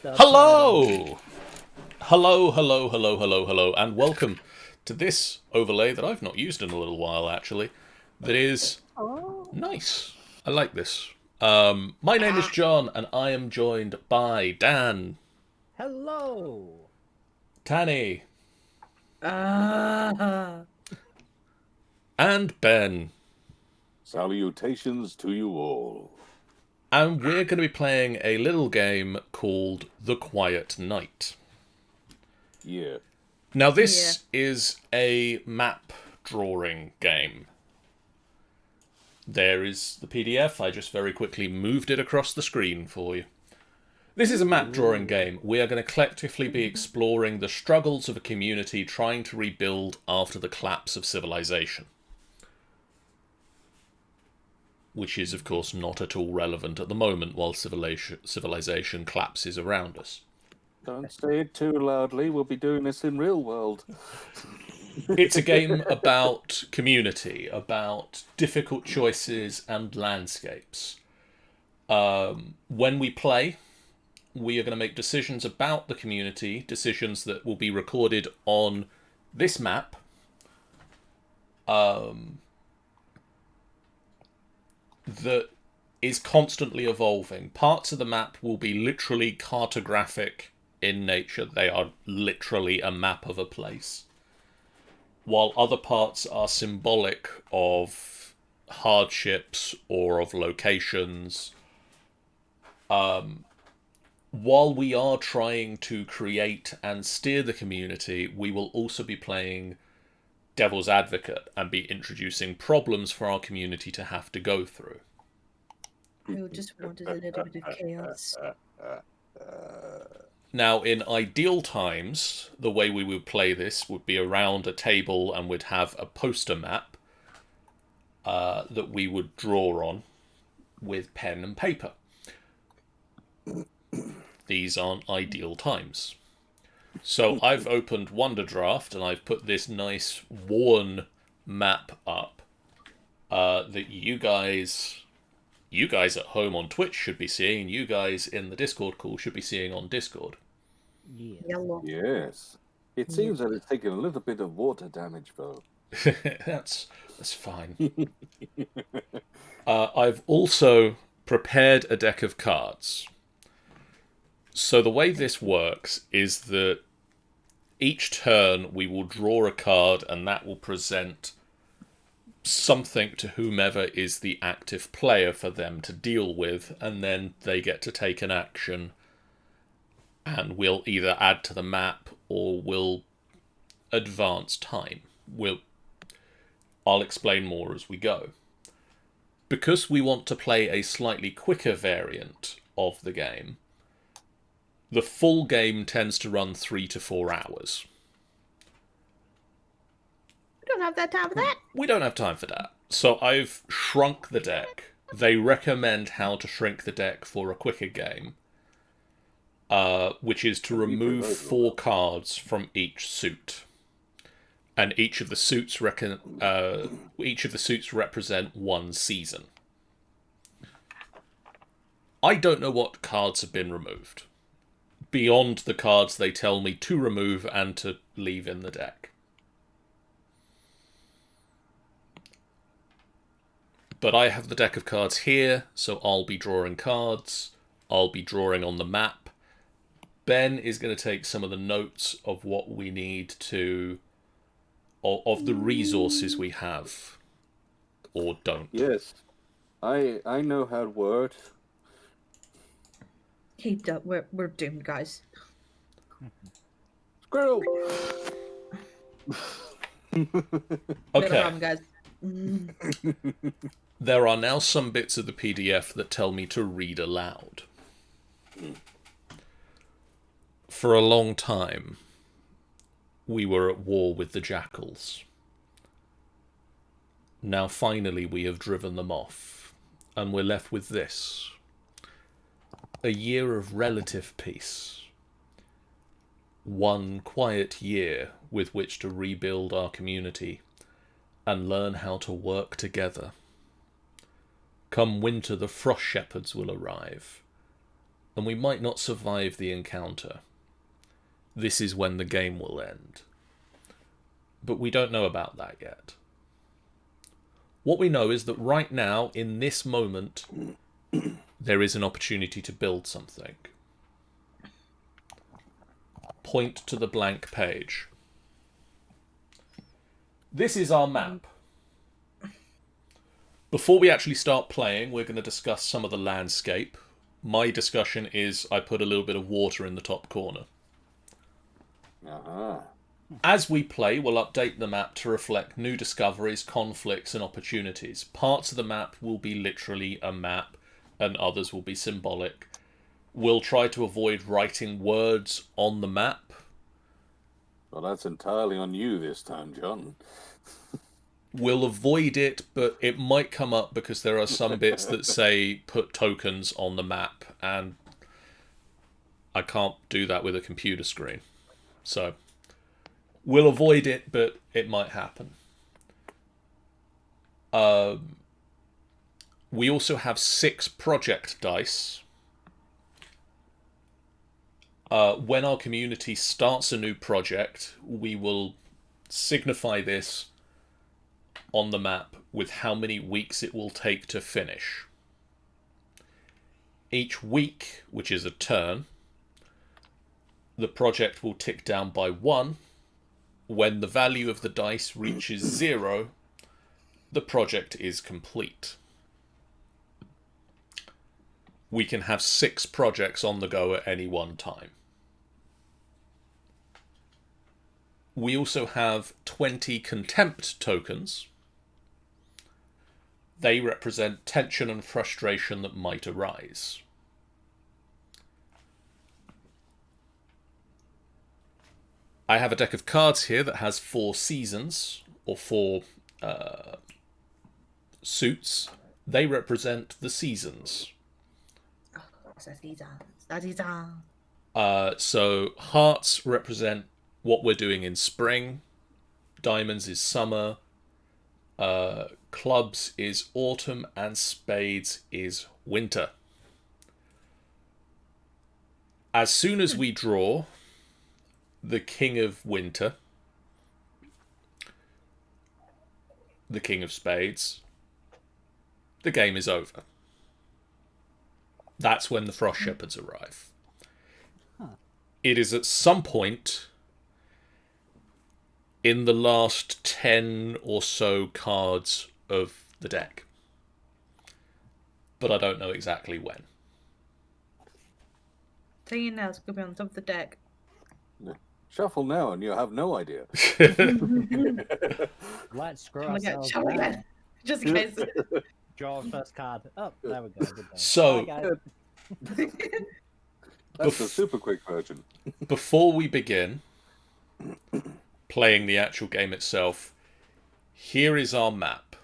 Hello! Hello, and welcome to this overlay that I've not used in a little while, actually. That is nice. I like this. My name is John, and I am joined by Dan, Hello. Tanny, Ah. and Ben. Salutations to you all. And we're going to be playing a little game called The Quiet Night. Yeah. Now, this is a map drawing game. There is the PDF. I just very quickly moved it across the screen for you. This is a map drawing game. We are going to collectively be exploring the struggles of a community trying to rebuild after the collapse of civilization. Which is, of course, not at all relevant at the moment while civilization collapses around us. Don't say it too loudly. We'll be doing this in real world. It's a game about community, about difficult choices and landscapes. When we play, we are going to make decisions about the community, decisions that will be recorded on this map. That is constantly evolving. Parts of the map will be literally cartographic in nature. They are literally a map of a place. While other parts are symbolic of hardships or of locations. While we are trying to create and steer the community, we will also be playing devil's advocate and be introducing problems for our community to have to go through. We just wanted a little bit of chaos. Now, in ideal times, the way we would play this would be around a table and we'd have a poster map that we would draw on with pen and paper. These aren't ideal times. So I've opened Wonderdraft and I've put this nice worn map up that you guys at home on Twitch should be seeing, you guys in the Discord call should be seeing on Discord. Yellow. Yes. It seems that it's taken a little bit of water damage, though. That's fine. I've also prepared a deck of cards. So the way this works is that each turn we will draw a card and that will present something to whomever is the active player for them to deal with, and then they get to take an action and we'll either add to the map or we'll advance time. I'll explain more as we go. Because we want to play a slightly quicker variant of the game, the full game tends to run 3 to 4 hours. We don't have that time for that. We don't have time for that. So I've shrunk the deck. They recommend how to shrink the deck for a quicker game, which is to remove 4 cards from each suit. And each of the suits represent one season. I don't know what cards have been removed, beyond the cards they tell me to remove and to leave in the deck. But I have the deck of cards here, so I'll be drawing cards. I'll be drawing on the map. Ben is going to take some of the notes of what we need to... of the resources we have. Or don't. Yes. I know how to word. We're doomed, guys. Squirrel! Okay. Problem, guys. There are now some bits of the PDF that tell me to read aloud. For a long time, we were at war with the jackals. Now finally we have driven them off, and we're left with this. A year of relative peace. One quiet year with which to rebuild our community and learn how to work together. Come winter, the frost shepherds will arrive, and we might not survive the encounter. This is when the game will end. But we don't know about that yet. What we know is that right now, in this moment, there is an opportunity to build something. Point to the blank page. This is our map. Before we actually start playing, we're going to discuss some of the landscape. My discussion is I put a little bit of water in the top corner. Uh-huh. As we play, we'll update the map to reflect new discoveries, conflicts, and opportunities. Parts of the map will be literally a map, and others will be symbolic. We'll try to avoid writing words on the map. Well, that's entirely on you this time, John. We'll avoid it, but it might come up because there are some bits that say put tokens on the map, and I can't do that with a computer screen. So we'll avoid it, but it might happen. We also have 6 project dice. When our community starts a new project, we will signify this on the map with how many weeks it will take to finish. Each week, which is a turn, the project will tick down by 1. When the value of the dice reaches 0, the project is complete. We can have 6 projects on the go at any one time. We also have 20 contempt tokens. They represent tension and frustration that might arise. I have a deck of cards here that has 4 seasons, or 4 suits. They represent the seasons. So hearts represent what we're doing in spring. Diamonds is summer. Clubs is autumn, and spades is winter. As soon as we draw the King of Winter, the King of Spades, the game is over. That's when the Frost Shepherds arrive. It is at some point in the last 10 or so cards of the deck. But I don't know exactly when. Saying now, it's going to be on top of the deck. Shuffle now and you'll have no idea. Let's screw Shall we go? ourselves Shall we go? down. Just in case. Draw first card. Oh, there we go. Good day. So, Bye, guys. That's the super quick version. before we begin playing the actual game itself, here is our map.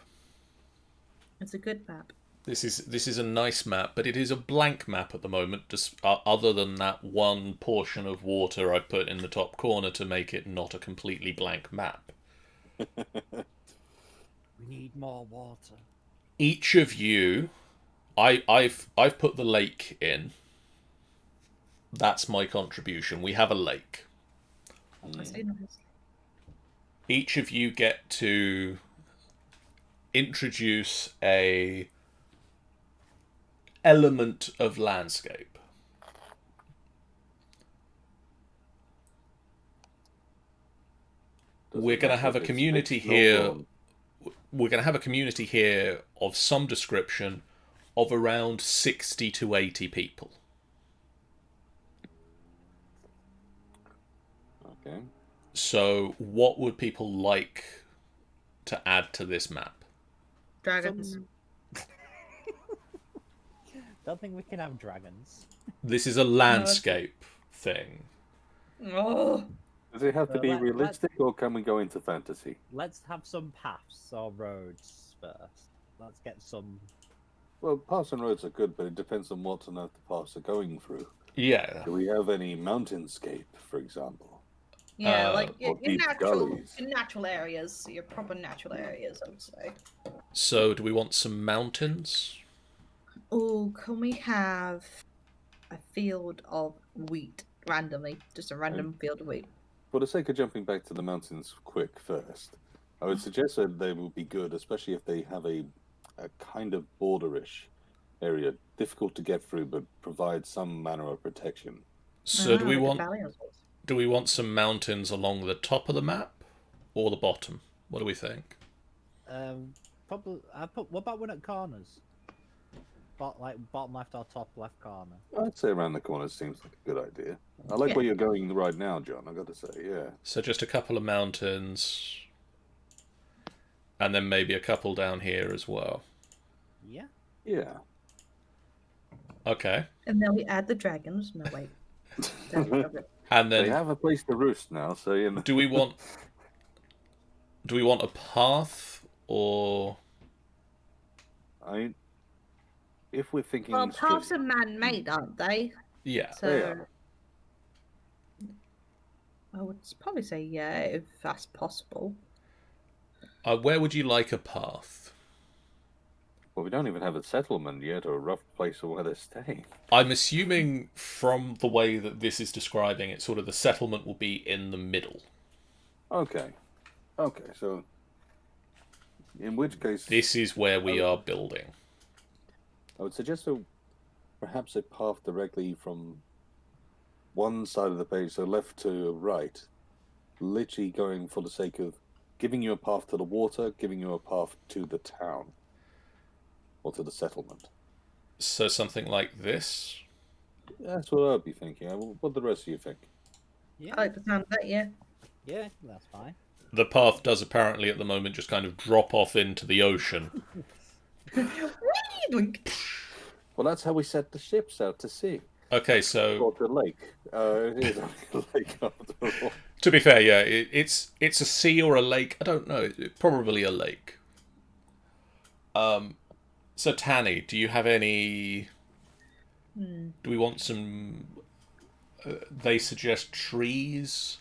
It's a good map. This is a nice map, but it is a blank map at the moment, just other than that one portion of water I put in the top corner to make it not a completely blank map. We need more water. Each of you, I've put the lake in. That's my contribution. We have a lake. Obviously nice. Each of you get to introduce a element of landscape. We're going to have a community here. We're going to have a community here of some description of around 60 to 80 people. Okay. So what would people like to add to this map? Dragons. Don't think we can have dragons. This is a landscape thing. Oh, Does it have to be Let- realistic or can we go into fantasy? Let's have some paths or roads first. Let's get some. Well, paths and roads are good, but it depends on what on earth the paths are going through. Yeah. Do we have any mountainscape, for example? yeah, like or your deep gullies. natural areas, your proper natural areas, I would say. So do we want some mountains? Oh, can we have a field of wheat randomly, just a random field of wheat. For the sake of jumping back to the mountains quick first, I would suggest that they will be good, especially if they have a kind of borderish area, difficult to get through, but provide some manner of protection. So do we Like a want valley or something. do we want some mountains along the top of the map or the bottom? What do we think? Probably. What about one at corners? Like bottom left or top left corner. I'd say around the corner seems like a good idea. I like Yeah. where you're going right now, John. I got to say, yeah. So just a couple of mountains, and then maybe a couple down here as well. Yeah. Yeah. Okay. And then we add the dragons. No, wait. And They then have a place to roost now, so you know. do we want a path or If we're thinking, Well, paths are man-made, aren't they? yeah? So They are. I would probably say yeah, if that's possible. Where would you like a path? Well, we don't even have a settlement yet, or a rough place where they're staying. I'm assuming from the way that this is describing it, sort of the settlement will be in the middle. Okay. So, in which case, This is where we are building. I would suggest perhaps a path directly from one side of the page, so left to right, literally going for the sake of giving you a path to the water, giving you a path to the town, or to the settlement. So something like this. That's what I'd be thinking. What do the rest of you think? Yeah. I like the sound of that, yeah. Yeah, that's fine. The path does apparently at the moment just kind of drop off into the ocean. Doink. Well, that's how we set the ships out to sea. Okay, so Or the lake. It is a lake after all. to be fair, yeah, it's a sea or a lake. I don't know. Probably a lake. So Tanny, do you have any? Do we want some? They suggest trees,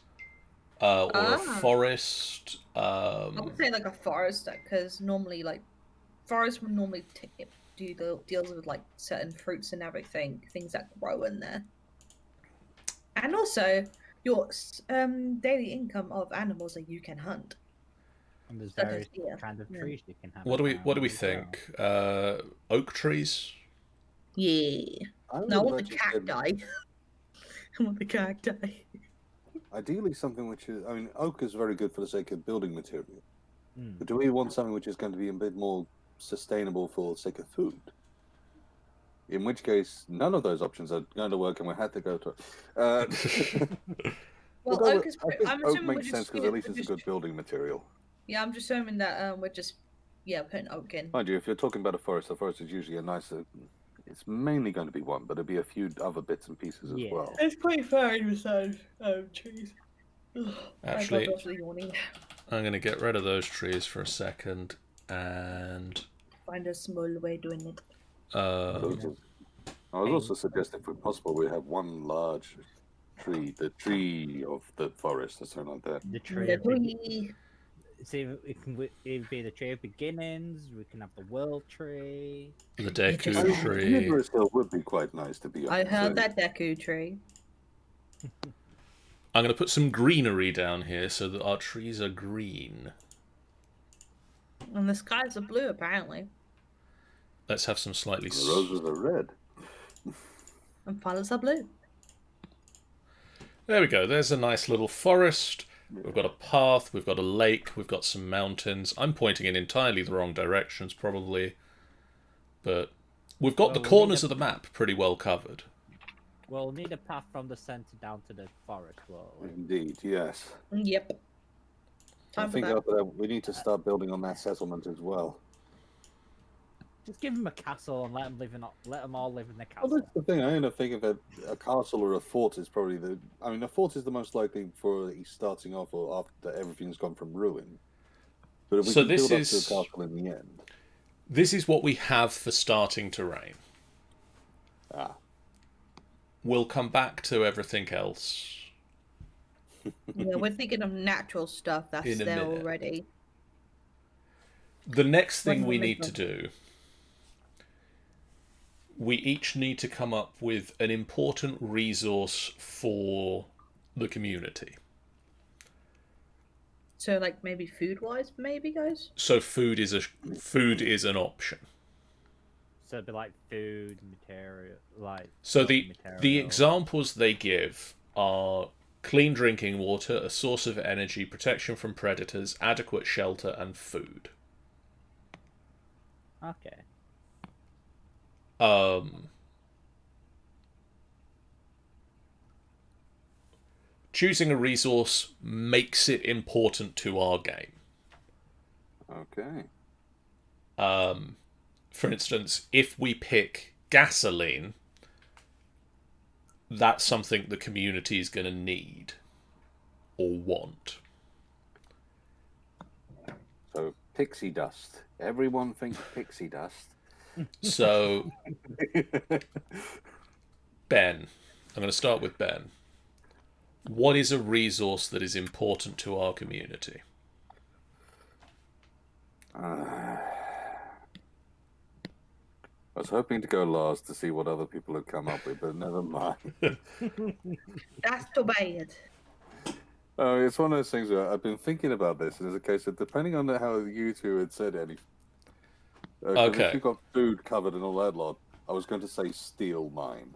or a forest. I would say like a forest, because normally, like, forests would normally do the deals with like certain fruits and everything, things that grow in there, and also your daily income of animals that you can hunt. And there's Such as various deer. kinds of Yeah. trees you can have. What do we around think? as well. Oak trees. Yeah. I would No, I want the have actually said, cacti. I want the cacti. ideally, something which is, I mean, oak is very good for the sake of building material. Mm. But do we want something which is going to be a bit more sustainable for the sake of food? In which case, none of those options are going to work, and we had to go to. Well, although oak is. I think I'm oak assuming we're makes sense just. because at least it's a good building material. Yeah, I'm just assuming that we're just. Yeah, putting oak in. Mind you, if you're talking about a forest, the forest is usually a nicer. It's mainly going to be one, but there'll be a few other bits and pieces as Yeah. well. It's pretty fair in the size trees. Actually, I'm yawning. I'm going to get rid of those trees for a second, and Find a small way doing it. I was also suggesting, if possible, we have one large tree, the tree of the forest, or something like that. The tree. The of beg- tree. See, it can either be the tree of beginnings. We can have the world tree. the I Deku mean, tree. Universe Hill would be quite nice to be I honest. heard that Deku tree. I'm going to put some greenery down here so that our trees are green. And the skies are blue, apparently. Let's have some slightly. The roses are red. And violets are blue. There we go. There's a nice little forest. We've got a path. We've got a lake. We've got some mountains. I'm pointing in entirely the wrong directions, probably. But we've got the Well, we corners need of the map pretty well covered. We'll need a path from the center down to the forest. Well, Indeed, yes. Yep. I Time for think that. after that, we need to start building on that settlement as well. just give them a castle and let them all live in the Well, castle. that's the thing. I end up thinking that a castle or a fort is probably the. I mean, a fort is the most likely for he's starting off or after everything's gone from ruin. But if we So can this build is- up to a castle in the end. This is what we have for starting terrain. Ah. We'll come back to everything else. Yeah, we're thinking of natural stuff that's In a there minute. already. The next thing One we more need to minute. do... we each need to come up with an important resource for the community. So, like, maybe food-wise, maybe, guys? So food is an option. So it'd be like food, material, like So building the material. examples they give are clean drinking water, a source of energy, protection from predators, adequate shelter, and food. Okay. Choosing a resource makes it important to our game. Okay. For instance, if we pick gasoline, that's something the community is going to need or want. So pixie dust. Everyone thinks pixie dust. So, Ben, I'm going to start with Ben. What is a resource that is important to our community? I was hoping to go last to see what other people had come up with, but never mind. That's too bad. Oh, it's one of those things where I've been thinking about this, and it's a case of depending on how you two had said anything. Okay. If you got food covered and all that lot, I was going to say steel mine.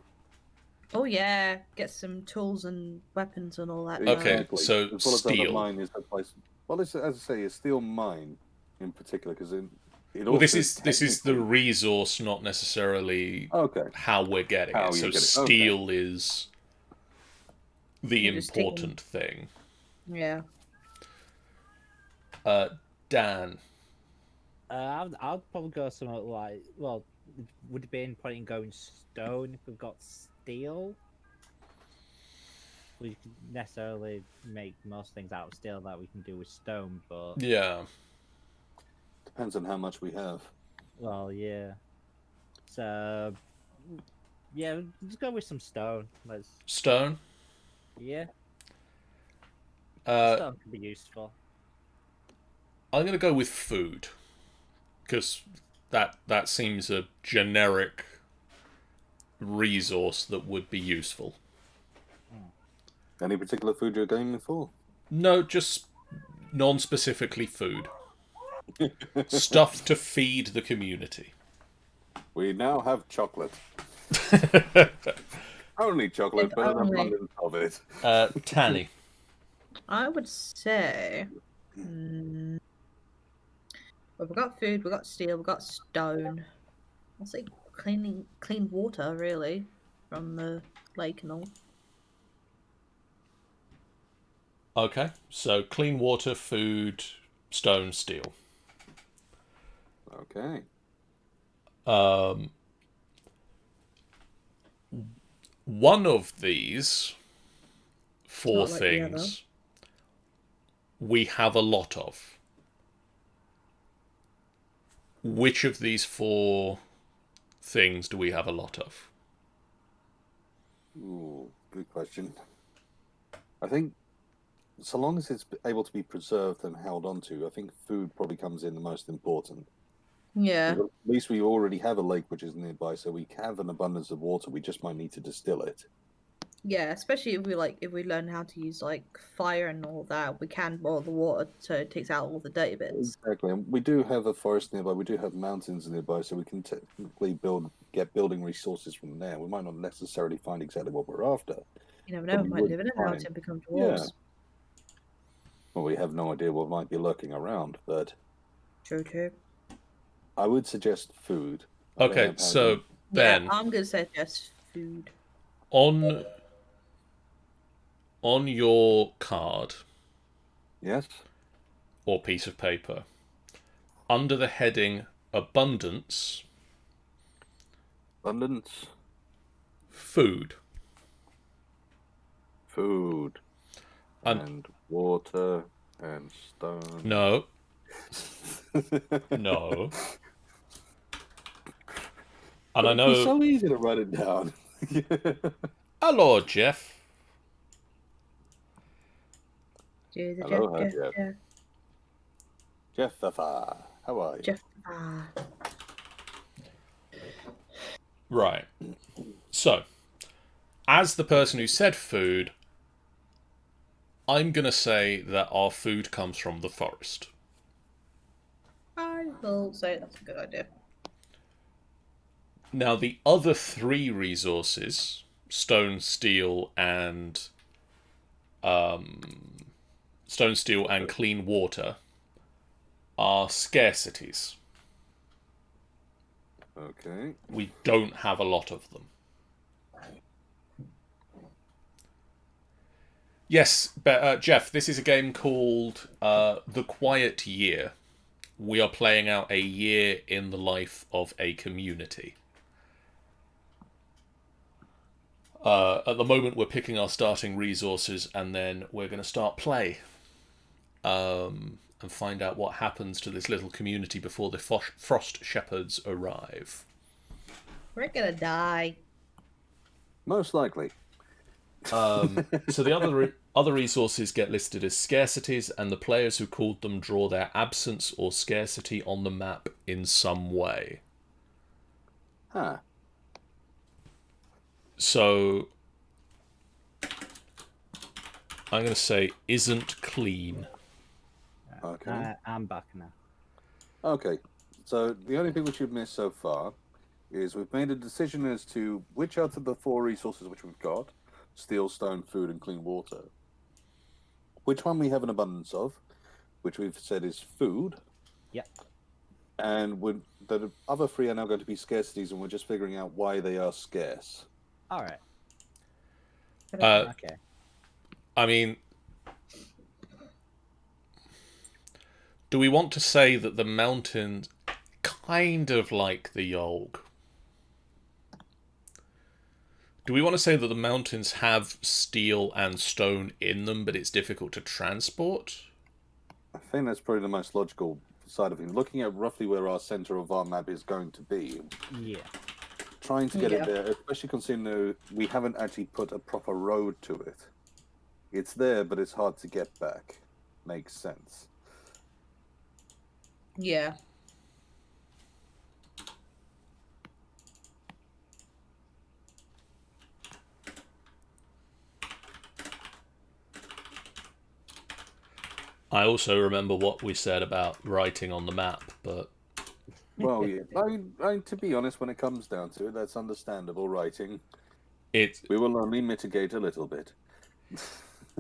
Oh yeah, get some tools and weapons and all that. Okay, Exactly. so As well as that, steel. mine is a place. Well, it's, as I say, a steel mine in particular, because it Well, also this is the resource, not necessarily okay. how we're getting How it. So you're getting it. steel is the You're just taking- important thing. Yeah. Dan. I'd probably go something like, well, would it be any point in going stone if we've got steel? We could necessarily make most things out of steel that we can do with stone, but Yeah. Depends on how much we have. well, yeah. So yeah, just go with some stone. Let's Stone. yeah, Uh, stone can be useful. I'm going to go with food. Because that seems a generic resource that would be useful. Any particular food you're going for? No, just non-specifically food. Stuff to feed the community. We now have chocolate. Only chocolate, If but an only. abundance of it. Tanny. I would say. Well, we've got food, we've got steel, we've got stone. I'll say clean water, really, from the lake and all. Okay, so clean water, food, stone, steel. Okay. One of these four Not like the other. things we have a lot of. Which of these four things do we have a lot of? Ooh, good question. I think so long as it's able to be preserved and held onto, I think food probably comes in the most important. Yeah. At least we already have a lake which is nearby, so we have an abundance of water. We just might need to distill it. Yeah, especially if we learn how to use like fire and all that, we can boil the water so it takes out all the dirty bits. Exactly. And we do have a forest nearby. We do have mountains nearby, so we can technically get building resources from there. We might not necessarily find exactly what we're after. You never know, But we we might would live in a find- mountain and become dwarves. Yeah. Well, we have no idea what might be lurking around, but True. I would suggest food. I don't Okay, know how so you- Ben, Yeah, I'm gonna suggest food. on your card Yes? or piece of paper, under the heading abundance, Abundance. food. Food. And- And water and stone. No. No. And I It's know. so easy to write it down. Hello, Jeff. Hello, Jeff. How are you? Jeff. Right. So, as the person who said food, I'm going to say that our food comes from the forest. I will say that's a good idea. Now, the other three resources, stone, steel, and clean water, are scarcities. Okay. We don't have a lot of them. Yes, but Jeff, this is a game called The Quiet Year. We are playing out a year in the life of a community. At the moment, we're picking our starting resources, and then we're going to start play. And find out what happens to this little community before the frost shepherds arrive. We're gonna die. Most likely. So the other resources get listed as scarcities, and the players who called them draw their absence or scarcity on the map in some way. Huh. So I'm going to say isn't clean. Okay. I'm back now. Okay. So the only thing which you've missed so far is we've made a decision as to which out of the four resources which we've got, steel, stone, food, and clean water, which one we have an abundance of, which we've said is food. Yep. And the other three are now going to be scarcities, and we're just figuring out why they are scarce. All right. Okay. I mean, do we want to say that the mountains kind of like the Yolg? Do we want to say that the mountains have steel and stone in them, but it's difficult to transport? I think that's probably the most logical side of it. Looking at roughly where our center of our map is going to be. Yeah. Trying to get it there, especially considering we haven't actually put a proper road to it. It's there, but it's hard to get back. Makes sense. Yeah. I also remember what we said about writing on the map, but... Well, yeah. To be honest, when it comes down to it, that's understandable writing. We will only mitigate a little bit.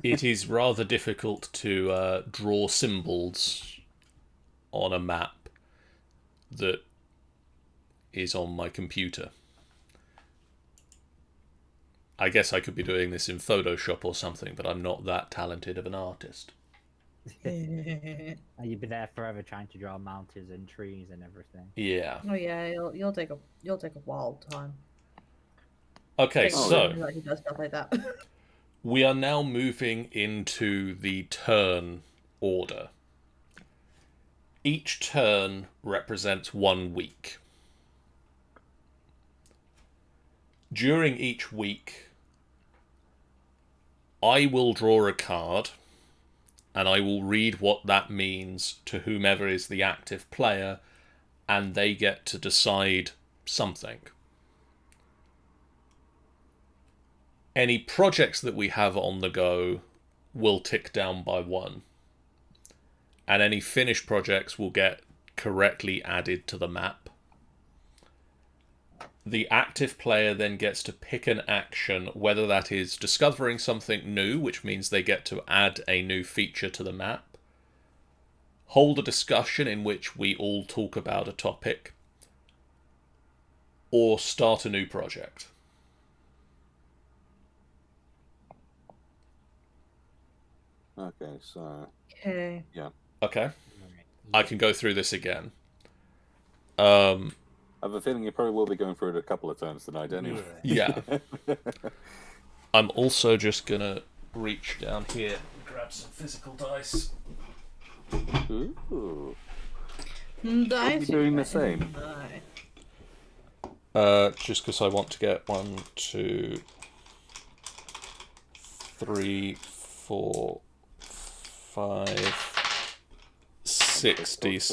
It is rather difficult to draw symbols on a map that is on my computer. I guess I could be doing this in Photoshop or something, but I'm not that talented of an artist. You'd be there forever trying to draw mountains and trees and everything. Yeah. Oh yeah, you'll take a wild time. Okay, so he does stuff like that. We are now moving into the turn order. Each turn represents 1 week. During each week, I will draw a card, and I will read what that means to whomever is the active player, and they get to decide something. Any projects that we have on the go will tick down by 1. And any finished projects will get correctly added to the map. The active player then gets to pick an action, whether that is discovering something new, which means they get to add a new feature to the map, hold a discussion in which we all talk about a topic, or start a new project. Okay, so... Okay. Yeah. Okay. I can go through this again. I have a feeling you probably will be going through it a couple of turns tonight anyway. Yeah. I'm also just going to reach down here and grab some physical dice. Ooh. Dice. Doing the same. Just because I want to get 1, 2, 3, 4, 5, 66.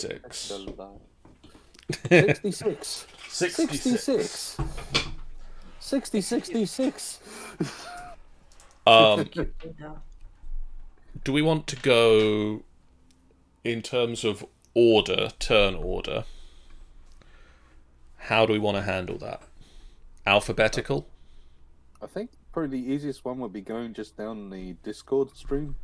66. 66. 60-66. Um, Yeah. do we want to go in terms of order, turn order? How do we want to handle that? Alphabetical? I think probably the easiest one would be going just down the Discord stream.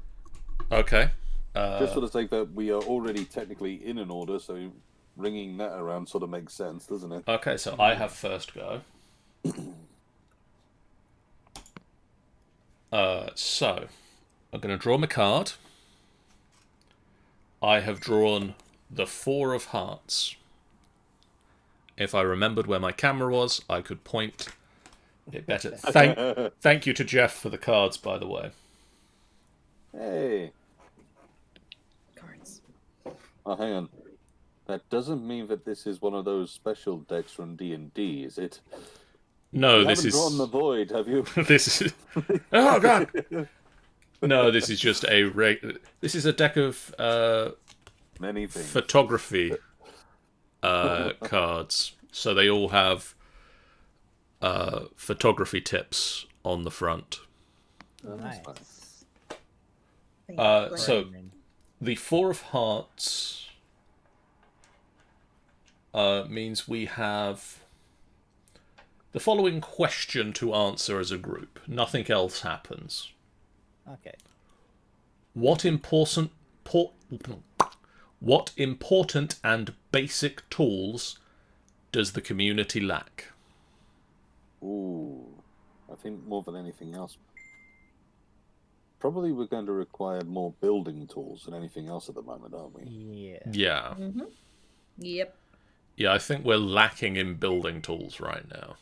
Okay. Just for the sake that we are already technically in an order, so ringing that around sort of makes sense, doesn't it? Okay, so I have first go. So, I'm going to draw my card. I have drawn the 4 of hearts. If I remembered where my camera was, I could point it better. Thank you to Jeff for the cards, by the way. Hey. Cards. Oh, hang on. That doesn't mean that this is one of those special decks from D&D, is it? No, You this haven't is... drawn the void, have you? This is... Oh, God! No, this is just a... This is a deck of Many things. photography cards. So they all have photography tips on the front. Oh, that's Nice. nice. So the 4 of hearts means we have the following question to answer as a group. Nothing else happens. Okay. What important and basic tools does the community lack? Ooh, I think more than anything else, probably we're going to require more building tools than anything else at the moment, aren't we? Yeah. Yeah. Mm-hmm. Yep. Yeah, I think we're lacking in building tools right now.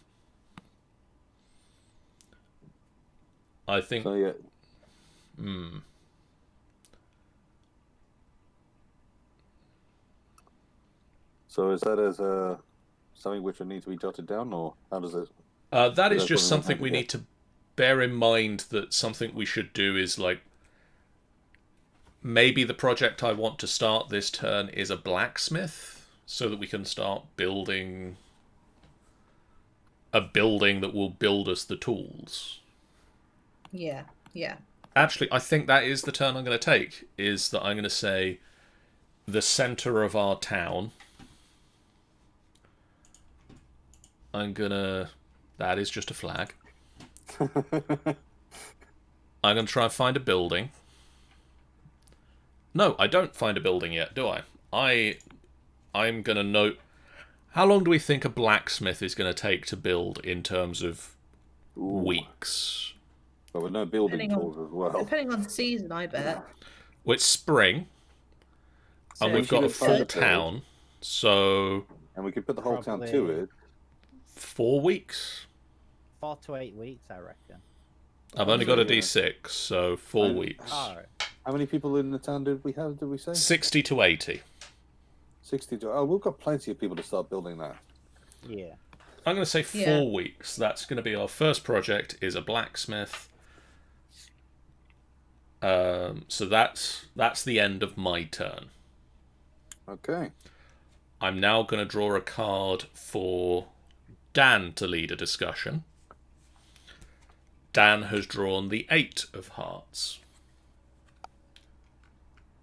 I think... So yeah. So is that as something which would need to be jotted down, or how does it? That is That's just what we something have we to need to bear in mind, that something we should do is, like, maybe the project I want to start this turn is a blacksmith, so that we can start building a building that will build us the tools. Yeah. Yeah. Actually, I think that is the turn I'm going to take, is that I'm going to say the center of our town. I'm going to... That is just a flag. I'm going to try and find a building. No, I don't find a building yet, do I? I'm going to note... How long do we think a blacksmith is going to take to build in terms of weeks? But with no building Depending on- tools as well. Depending on the season, I bet. Well, it's spring, and So we've got a we should have full started. town, so And we could put the whole town to Probably- it. 4 weeks? 4 to 8 weeks, I reckon. I've only got a yeah. D6, so 4 And- weeks. Alright. How many people in the town did we say? 60 to 80. 60 to... Oh, we've got plenty of people to start building that. Yeah. I'm going to say 4 Yeah. weeks. That's going to be our first project, is a blacksmith. So that's the end of my turn. Okay. I'm now going to draw a card for Dan to lead a discussion. Dan has drawn the 8 of hearts.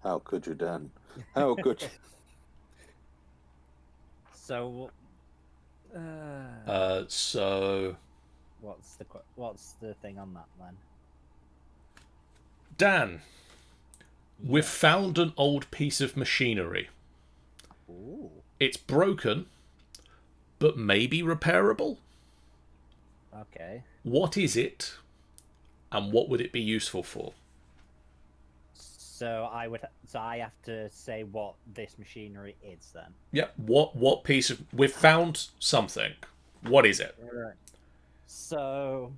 How could you, Dan? How could you? So, So, what's the thing on that then? Dan, we've Yeah. found an old piece of machinery. Ooh. It's broken, but maybe repairable. Okay. What is it, and what would it be useful for? So I have to say what this machinery is then. Yep. What piece of... We've found something. What is it? Right. So,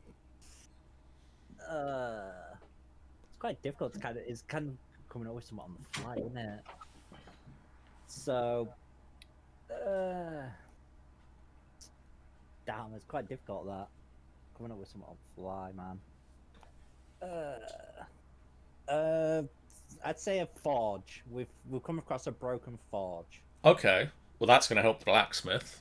it's quite difficult to it's kind of coming up with something on the fly, isn't it? So, damn, it's quite difficult that coming up with something on the fly, man. I'd say a forge. We've come across a broken forge. Okay. Well, that's going to help the blacksmith.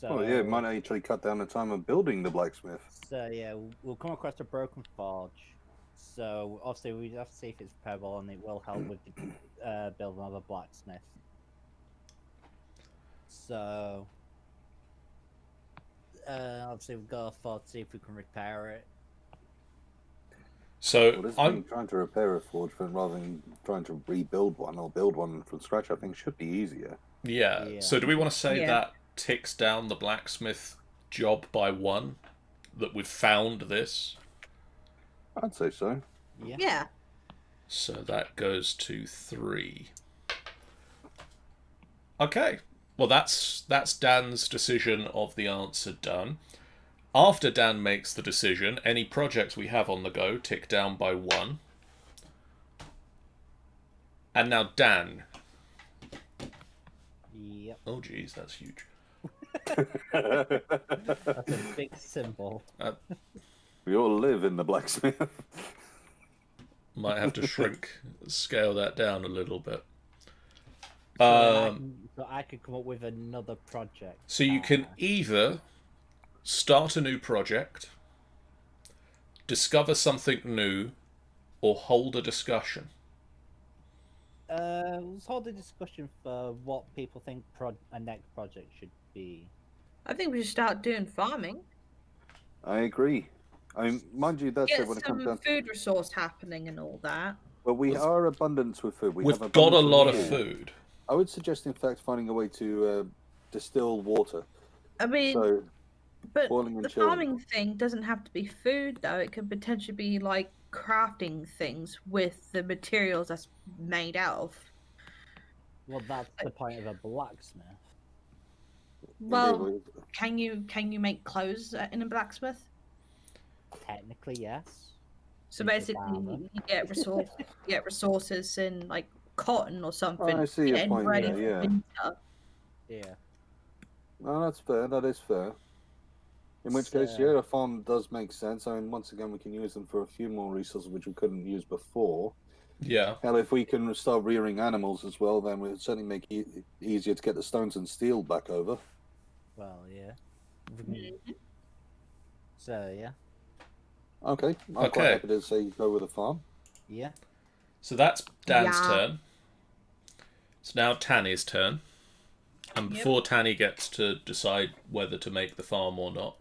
So, Oh yeah, it might actually cut down the time of building the blacksmith. So yeah, we'll come across a broken forge. So obviously we have to see if it's repairable, and it will help with the building of a blacksmith. So obviously we've got to thought to see if we can repair it. So Well, this I'm thing trying to repair a forge rather than trying to rebuild one or build one from scratch, I think should be easier. yeah. Yeah. So do we want to say Yeah. that ticks down the blacksmith job by 1? That we've found this. I'd say so. Yeah. Yeah. So that goes to 3. Okay. Well, that's Dan's decision of the answer done. After Dan makes the decision, any projects we have on the go tick down by 1. And now Dan. Yep. Oh, geez, that's huge. That's a big symbol. We all live in the blacksmith. Might have to scale that down a little bit. So I could come up with another project. So you can either start a new project, discover something new, or hold a discussion. Let's hold a discussion for what people think a next project should be. I think we should start doing farming. I agree. I mean, mind you, that's Get it when it comes some down to. food resource happening and all that. But we are abundant with food. We've have got a abundance lot of food. food. I would suggest, in fact, finding a way to distill water. I mean, So, but boiling and the chilling. farming thing doesn't have to be food, though. It could potentially be like crafting things with the materials that's made out of. Well, that's the point of a blacksmith. Well, can you make clothes in a blacksmith? Technically, yes. So You could basically, farm them. you get resources in like cotton or something. I see your getting point ready there, for yeah. winter. Yeah. No, that's fair. That is fair. In which case, So- yeah, a farm does make sense. I mean, once again, we can use them for a few more resources which we couldn't use before. Yeah. Hell, if we can start rearing animals as well, then we'll certainly make it easier to get the stones and steel back over. Well, yeah. So yeah. Okay, I'm Okay. quite happy to say go with a farm. Yeah. So that's Dan's Yeah. turn. It's now Tanny's turn. And before Tanny gets to decide whether to make the farm or not,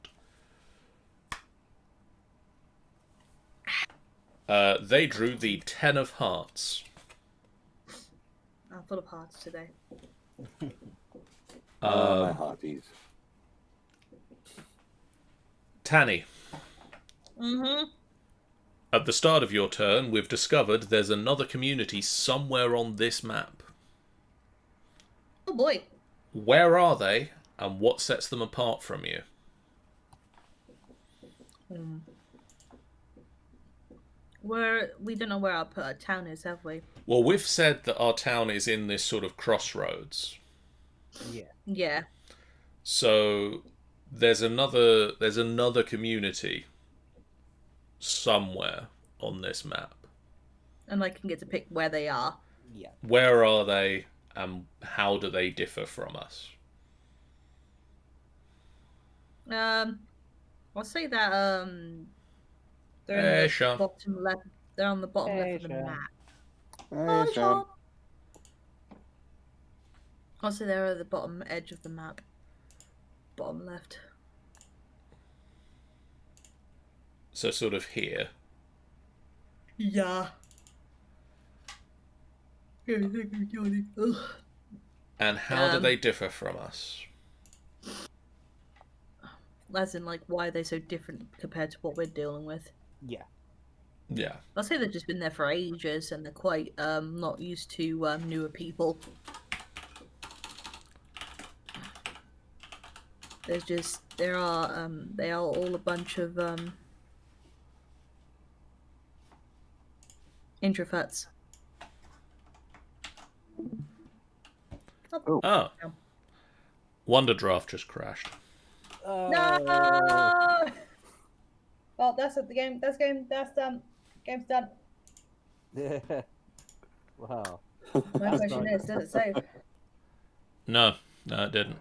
they drew the 10 of hearts. I'm full of hearts today. My hearties. Tanny, Mm-hmm. at the start of your turn, we've discovered there's another community somewhere on this map. Oh boy. Where are they, and what sets them apart from you? We don't know where our town is, have we? Well, we've said that our town is in this sort of crossroads. Yeah. Yeah. So there's another community somewhere on this map. And I can get to pick where they are. Yeah. Where are they, and how do they differ from us? I'll say that they're Hey, in the Sean. bottom left. They're on the bottom Hey, left of the Sean. map. Hey, Sean. Sean. I'll say they're at the bottom edge of the map. Bottom left. So sort of here. Yeah. Ugh. And how do they differ from us? As in, like, why are they so different compared to what we're dealing with? Yeah. Yeah. I'll say they've just been there for ages and they're quite not used to newer people. They are all a bunch of introverts. Oh. Wonder Draft just crashed. No! Well, that's it. That's done. Game's done. Wow. My question is, does it save? No, it didn't.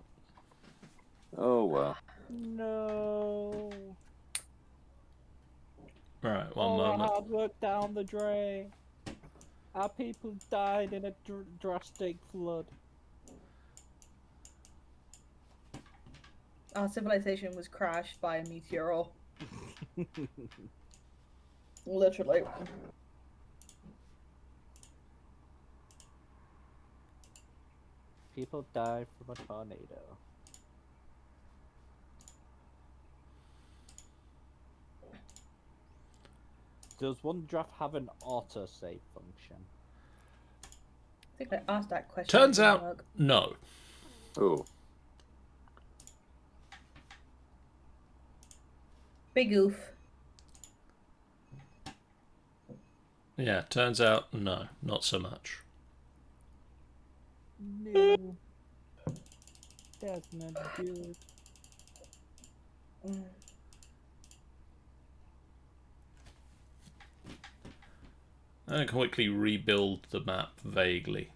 Oh well. No. Right, one All our moment. hard work down the drain. Our people died in a drastic flood. Our civilization was crashed by a meteor. Literally. People died from a tornado. Does OneDrive have an autosave function? I think I asked that question. Turns it didn't out, work. no. Oh. Big oof. Yeah, turns out, no, not so much. No. That's not good. I'm going to quickly rebuild the map vaguely.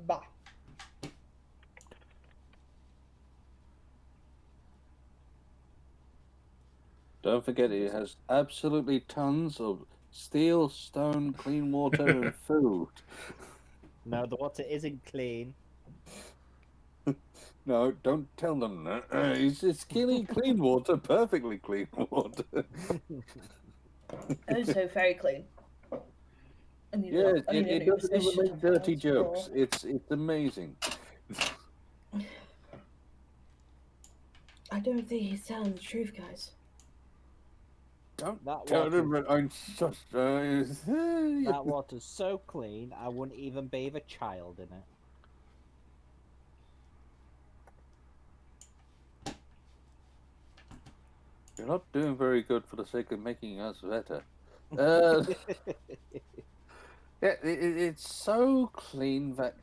Bah. Don't forget, it has absolutely tons of steel, stone, clean water, and food. No, the water isn't clean. No, don't tell them that. It's clean water, perfectly clean water. Oh, so very clean. Yeah, it doesn't even make dirty jokes. It's amazing. I don't think he's telling the truth, guys. Don't That tell water- them that I'm such. That water's so clean, I wouldn't even bathe a child in it. You're not doing very good for the sake of making us better. Yeah, it's so clean that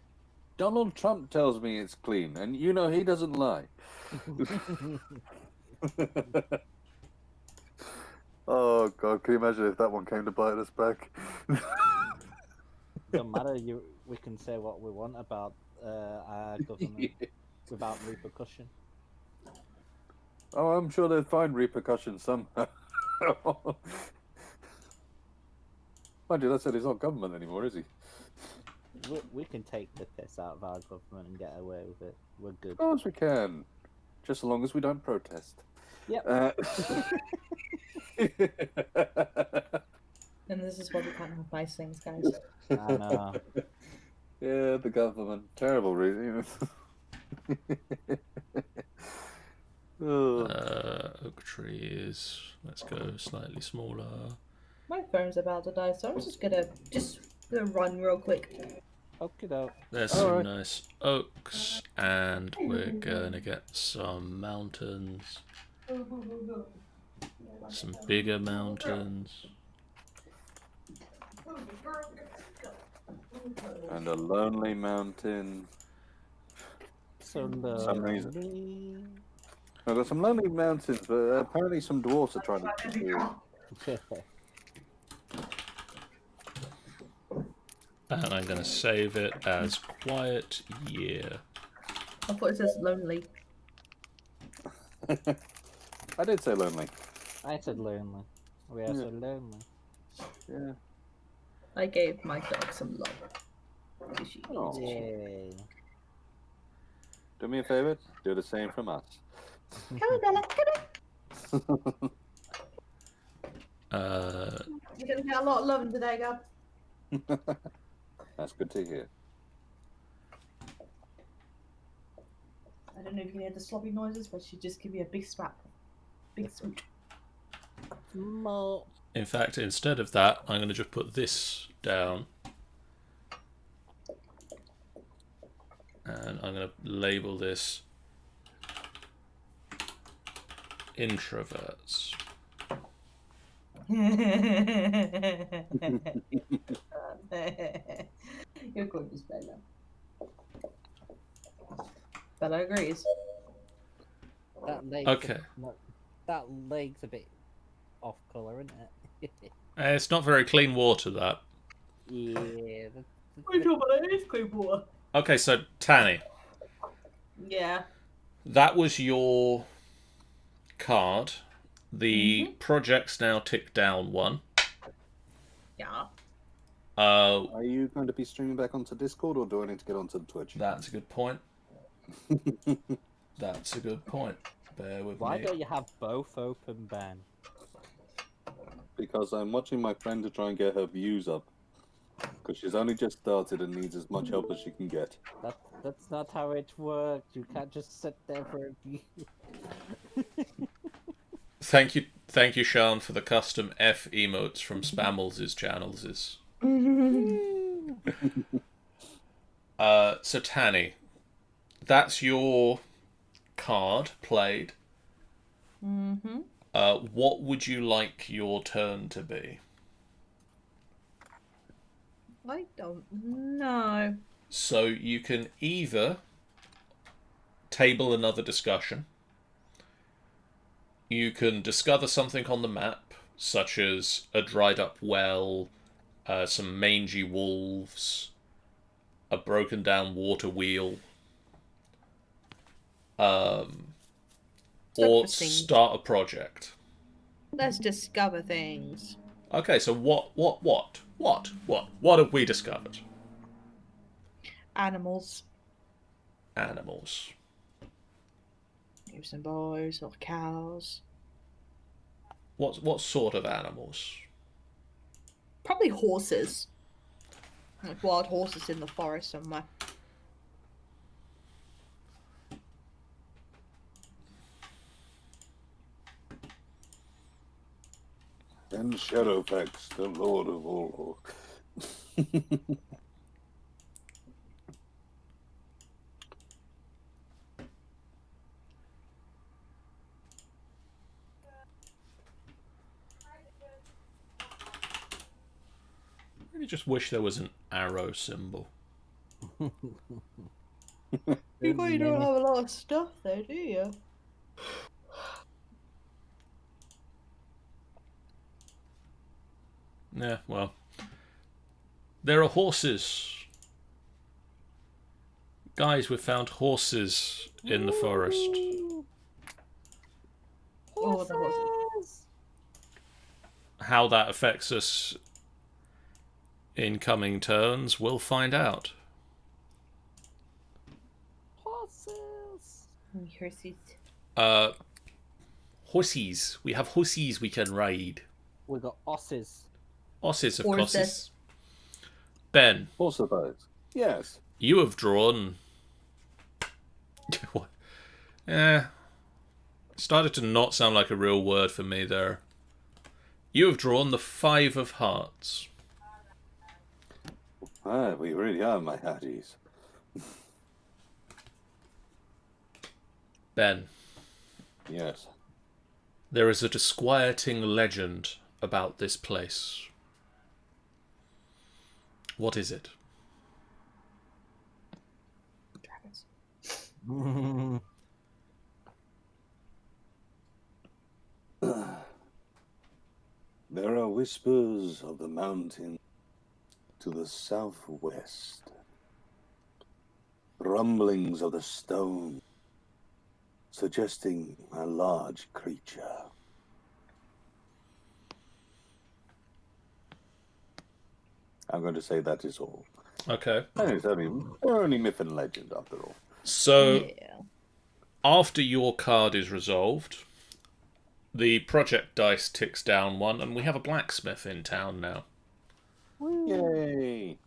Donald Trump tells me it's clean, and you know he doesn't lie. Oh God, can you imagine if that one came to bite us back? Don't matter. We can say what we want about our government without repercussion. Oh, I'm sure they'd find repercussions somehow. Mind you, that said he's not government anymore, is he? We can take the piss out of our government and get away with it. We're good. Of course we can, just as long as we don't protest. Yep. And this is why we can't have nice things, guys. I know. Yeah, the government. Terrible, really. Oh. Oak trees. Let's go slightly smaller. My phone's about to die, so I'm just gonna run real quick. Okie doke. There's All some right. nice oaks, and we're gonna get some mountains. Some bigger mountains. And a lonely mountain. So some reason. lonely. I've got some lonely mountains, but apparently some dwarves are trying to kill. And I'm gonna save it as quiet year. I thought it says lonely. I did say lonely. I said lonely. We are Yeah. so lonely. Yeah. I gave my dog some love. 'Cause she Oh. needs it. Yay. Do me a favor, do the same from us. Come on, Bella, come on. You're gonna get a lot of loving today, Gab. That's good to hear. I don't know if you can hear the sloppy noises, but she just give me a big slap. Big smooch. Mo. In fact, instead of that, I'm gonna just put this down. And I'm gonna label this Introverts. You're gorgeous, Bella. Bella agrees. That leg's Okay. That leg's a bit off colour, isn't it? It's not very clean water, that. Yeah, What are you talking about? It is clean water. Okay, so Tanny, Yeah. that was your card. The project's now ticked down one. Yeah. Are you going to be streaming back onto Discord, or do I need to get onto the Twitch? That's a good point. That's a good point. Bear with Why me. don't you have both open, Ben? Because I'm watching my friend to try and get her views up. Because she's only just started and needs as much help as she can get. That's not how it works. You can't just sit there for a view. Thank you, Sean, for the custom F emotes from Spammels' channels. So Tanny, that's your card played. What would you like your turn to be? I don't know. So you can either table another discussion. You can discover something on the map, such as a dried up well, some mangy wolves, a broken down water wheel, or start a project. Let's discover things. Okay, so what have we discovered? Animals. Animals. Maybe some boys or cows. What sort of animals? Probably horses. Like wild horses in the forest somewhere. And Shadowfax, the Lord of all. I really just wish there was an arrow symbol. You don't have a lot of stuff there, do you? Yeah, well. There are horses. Guys, we've found horses in the forest. Oh, the horses. How that affects us in coming turns, we'll find out. Horses. Horses. Horses. We have horses we can ride. We got osses. Horses, of Horses. course. Ben, Also those. Yes. you have drawn... What? Started to not sound like a real word for me there. You have drawn the 5 of hearts. Ah, we really are, my hearties. Ben, Yes. there is a disquieting legend about this place. What is it? Dragons. There are whispers of the mountain to the southwest. Rumblings of the stone, suggesting a large creature. I'm going to say that is all. Okay. And it's only myth and legend after all. So, Yeah. after your card is resolved, the project dice ticks down 1, and we have a blacksmith in town now. Yay!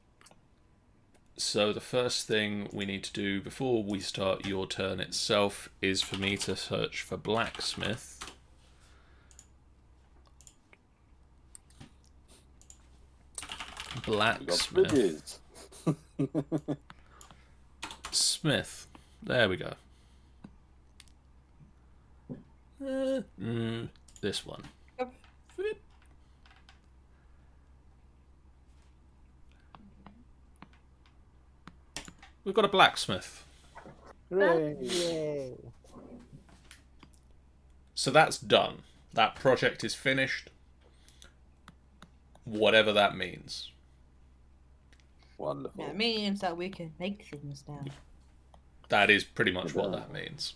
So the first thing we need to do before we start your turn itself is for me to search for blacksmith. Blacksmith. Smith. There we go. This one. Yep. We've got a blacksmith. Yay. So that's done. That project is finished. Whatever that means. Wonderful. That means that we can make things now. That is pretty much what that means.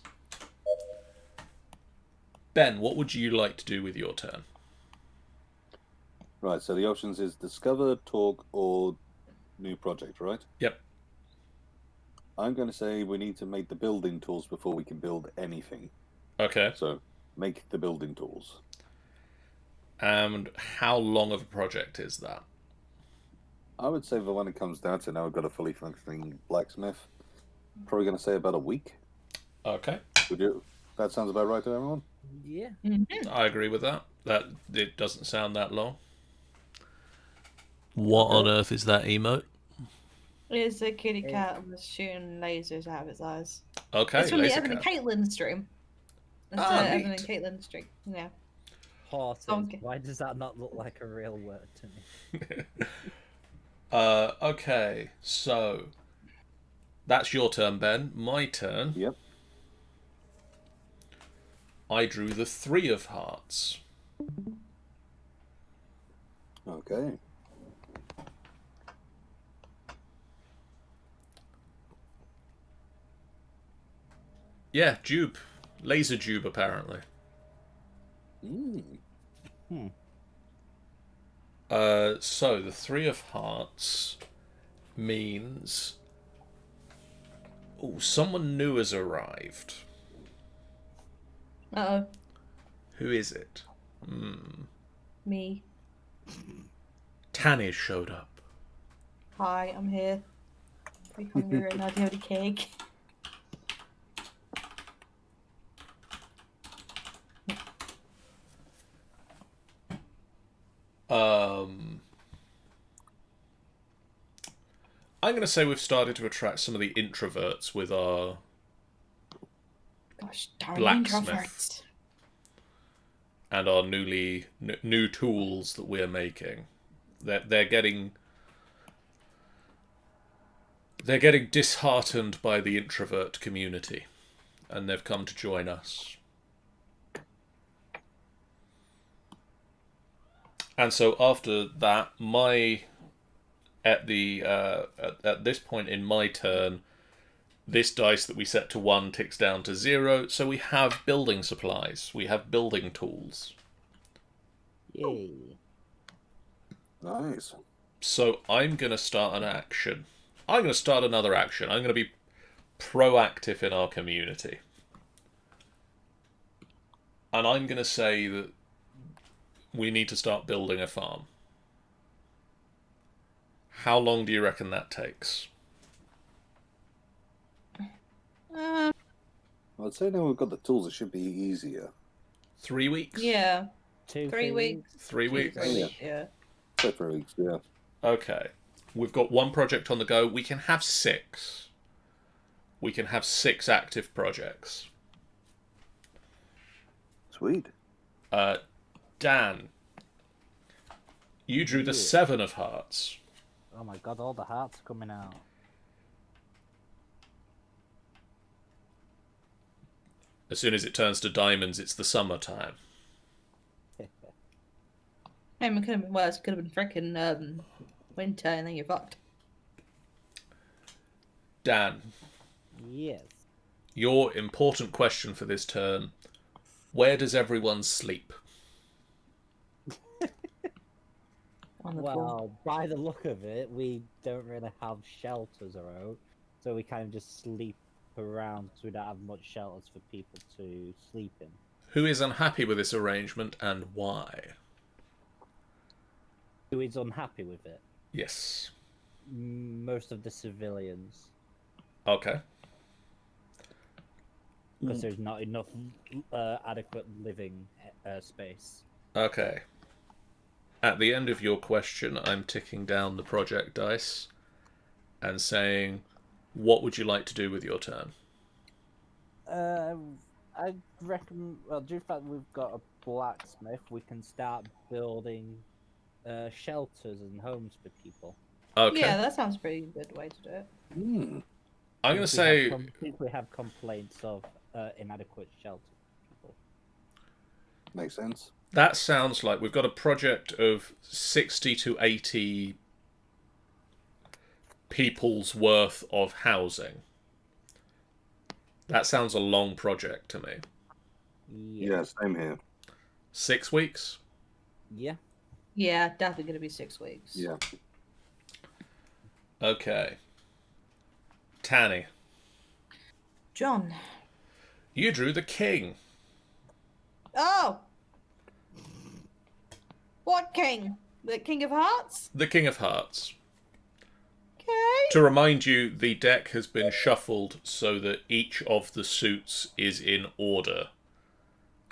Ben, what would you like to do with your turn? Right, so the options is discover, talk, or new project, right? Yep. I'm going to say we need to make the building tools before we can build anything. Okay. So, make the building tools. And how long of a project is that? I would say that when it comes down to now, we've got a fully functioning blacksmith. Probably going to say about a week. Okay. That sounds about right to everyone? Yeah. I agree with that. That it doesn't sound that long. What on earth is that emote? It's a kitty cat and was shooting lasers out of its eyes. Okay, It's from the laser Evan and cat. Caitlin stream. It's the neat. Evan and Caitlin stream. Yeah. Horses. Okay. Why does that not look like a real word to me? Okay, so that's your turn, Ben. My turn. Yep. I drew the 3 of hearts. Okay. Yeah, Jube. Laser Jube, apparently. So the 3 of hearts means... Oh, someone new has arrived. Uh-oh. Who is it? Me. Tannis showed up. Hi, I'm here. Pretty hungry right now. Do you have any cake? I'm going to say we've started to attract some of the introverts with our Gosh darn Blacksmith. introverts. and our new tools that we're making. They're getting disheartened by the introvert community, and they've come to join us. And so after that, at this point in my turn, this dice that we set to 1 ticks down to 0, so we have building supplies. We have building tools. Yay. Nice. So I'm going to start an action. I'm going to start another action. I'm going to be proactive in our community. And I'm going to say that we need to start building a farm. How long do you reckon that takes? I'd say now we've got the tools, it should be easier. 3 weeks? Yeah. 2, 3 weeks. 3 weeks? 3 weeks, yeah. So 3 weeks, yeah. Okay. We've got 1 project on the go. We can have 6. We can have 6 active projects. Sweet. Dan, you drew the 7 of hearts. Oh my god, all the hearts are coming out. As soon as it turns to diamonds, it's the summertime. Hey, it could have been worse. It could have been freaking winter and then you're fucked. Dan, Yes. your important question for this turn: where does everyone sleep? On the floor. Well, by the look of it, we don't really have shelters around, so we kind of just sleep around because we don't have much shelters for people to sleep in. Who is unhappy with this arrangement and why? Who is unhappy with it? Yes. Most of the civilians, Okay. because there's not enough adequate living space. Okay. At the end of your question, I'm ticking down the project dice and saying, what would you like to do with your turn? I reckon, well, due to the fact we've got a blacksmith, we can start building shelters and homes for people. Okay. Yeah, that sounds a pretty good way to do it. I'm going to Since we say... have since we have complaints of inadequate shelter for people. Makes sense. That sounds like we've got a project of 60 to 80 people's worth of housing. That sounds a long project to me. Yeah, same here. 6 weeks? Yeah. Yeah, definitely going to be 6 weeks. Yeah. Okay. Tanny, John. you drew the king. Oh! What king? The King of Hearts? The King of Hearts. Okay. To remind you, the deck has been shuffled so that each of the suits is in order.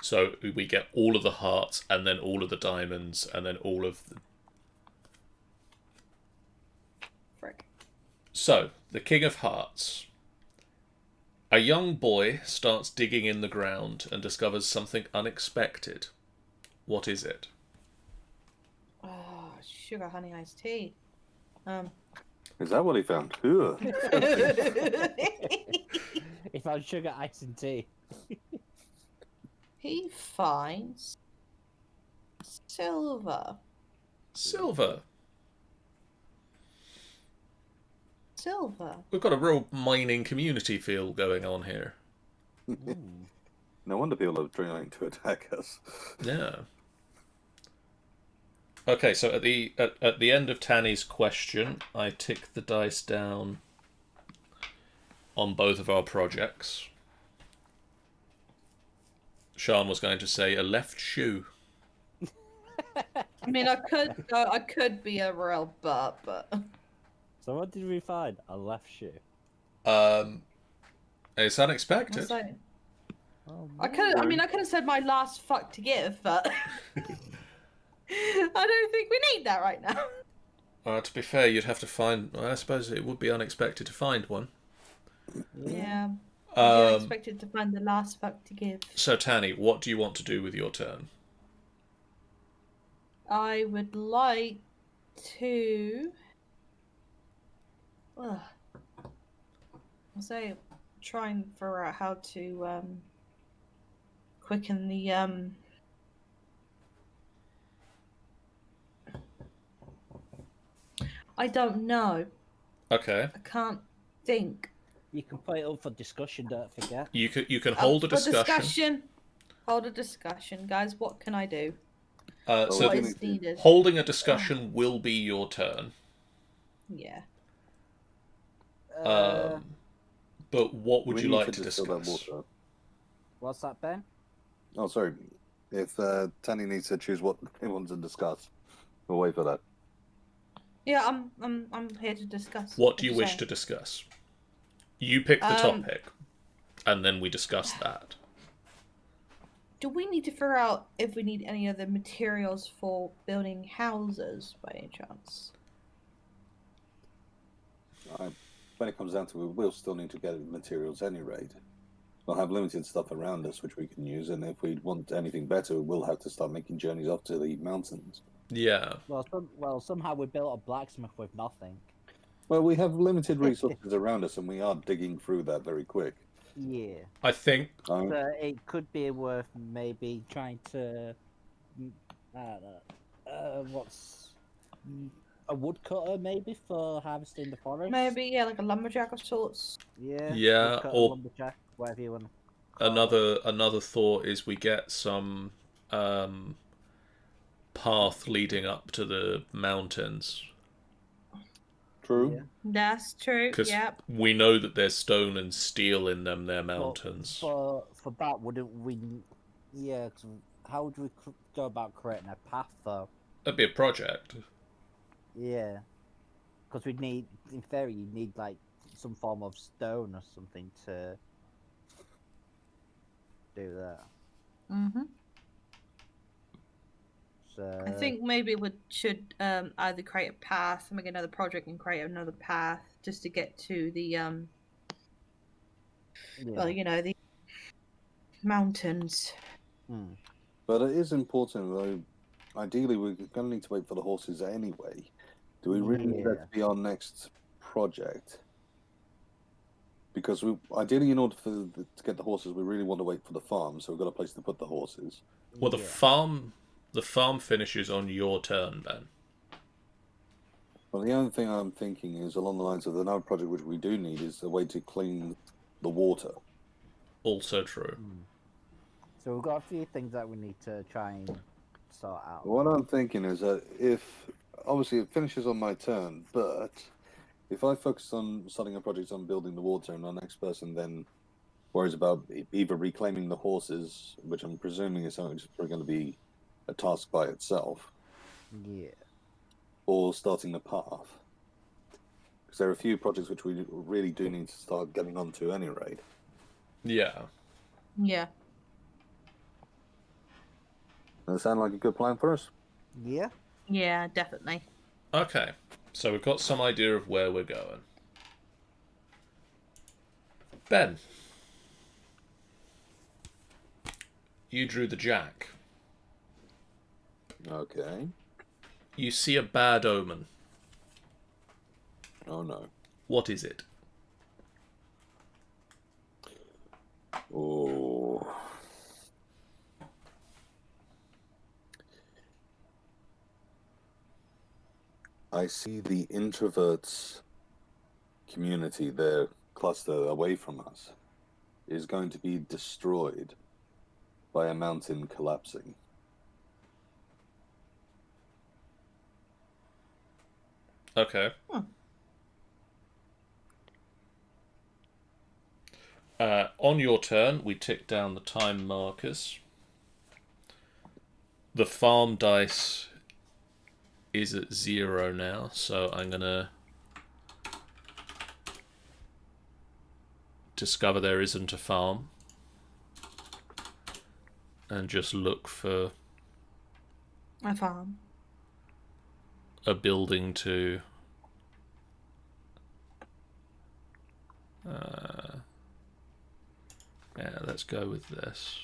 So we get all of the hearts, and then all of the diamonds, and then all of the... Frick. So, the King of Hearts. A young boy starts digging in the ground and discovers something unexpected. What is it? Oh, sugar honey iced tea. Is that what he found? Ugh. He found sugar, ice, and tea. He finds silver. Silver. Silver. We've got a real mining community feel going on here. No wonder people are trying to attack us. Yeah. Okay, so at the end of Tanny's question, I tick the dice down on both of our projects. Sean was going to say a left shoe. I mean, I could be a real butt, but So what did we find? A left shoe. It's unexpected. so, Oh, I could have said my last fuck to give, but I don't think we need that right now. To be fair, you'd have to find... Well, I suppose it would be unexpected to find one. Yeah. I expected to find the last fuck to give. So, Tanny, what do you want to do with your turn? I would like to. I'll say, try and figure out how to quicken the I don't know. Okay. I can't think. You can put it up for discussion, don't forget. You can hold a For discussion. Hold a discussion, guys. What can I do? So What is needed? holding a discussion will be your turn. Yeah. But what would We you need like to distill that discuss? water. What's that, Ben? Oh, sorry. If Tanny needs to choose what he wants to discuss, we'll wait for that. Yeah, I'm here to discuss. What do you wish to discuss? You pick the Um, topic, and then we discuss that. Do we need to figure out if we need any other materials for building houses by any chance? When it comes down to it, we'll still need to get materials any rate. We'll have limited stuff around us which we can use, and if we want anything better, we'll have to start making journeys up to the mountains. Yeah. Well, somehow we built a blacksmith with nothing. Well, we have limited resources around us, and we are digging through that very quick. Yeah. I think Um, So it could be worth maybe trying to. I don't know. What's a woodcutter maybe for harvesting the forest? Maybe, yeah, like a lumberjack of sorts. Yeah. Yeah, woodcutter, or- lumberjack, whatever you want. To call it. another thought is we get some path leading up to the mountains, true. Yeah. That's true. because Yep. we know that there's stone and steel in them. They're mountains. For that, wouldn't we? Yeah. 'Cause how would we go about creating a path though? That'd be a project. Yeah. Because we'd need, in theory, you'd need like some form of stone or something to do that. Mhm. So I think maybe we should either create a path, make another project, and create another path just to get to the yeah. well, you know, the mountains. Hmm. But it is important, though. Ideally, we're going to need to wait for the horses anyway. Do we really need that Yeah. to be our next project? Because ideally, in order to get the horses, we really want to wait for the farm, so we've got a place to put the horses. Well, the Yeah. farm finishes on your turn, Ben. Well, the only thing I'm thinking is along the lines of another project which we do need is a way to clean the water. Also true. So we've got a few things that we need to try and sort out. What I'm thinking is that obviously it finishes on my turn, but if I focus on starting a project on building the water and our next person then worries about either reclaiming the horses, which I'm presuming is something that's probably going to be a task by itself, Yeah. or starting the path. Because there are a few projects which we really do need to start getting onto any rate. Yeah. Yeah. Does that sound like a good plan for us? Yeah. Yeah, definitely. Okay. So we've got some idea of where we're going. Ben. You drew the jack. Okay. You see a bad omen. Oh no. What is it? Oh. I see the introverts community, their cluster away from us, is going to be destroyed by a mountain collapsing. Okay. On your turn, we tick down the time markers. The farm dice is at 0 now, so I'm going to discover there isn't a farm and just look for A farm. a building to yeah, let's go with this.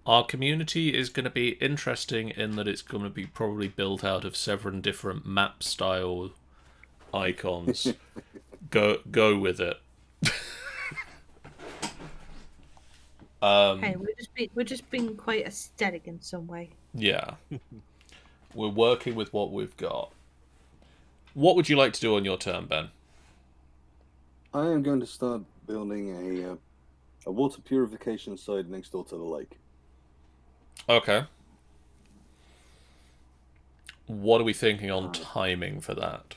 Our community is going to be interesting in that it's going to be probably built out of several different map style icons. Go with it. Hey, we're just being quite aesthetic in some way. Yeah. We're working with what we've got. What would you like to do on your turn, Ben? I am going to start building a water purification site next door to the lake. Okay. What are we thinking on timing for that?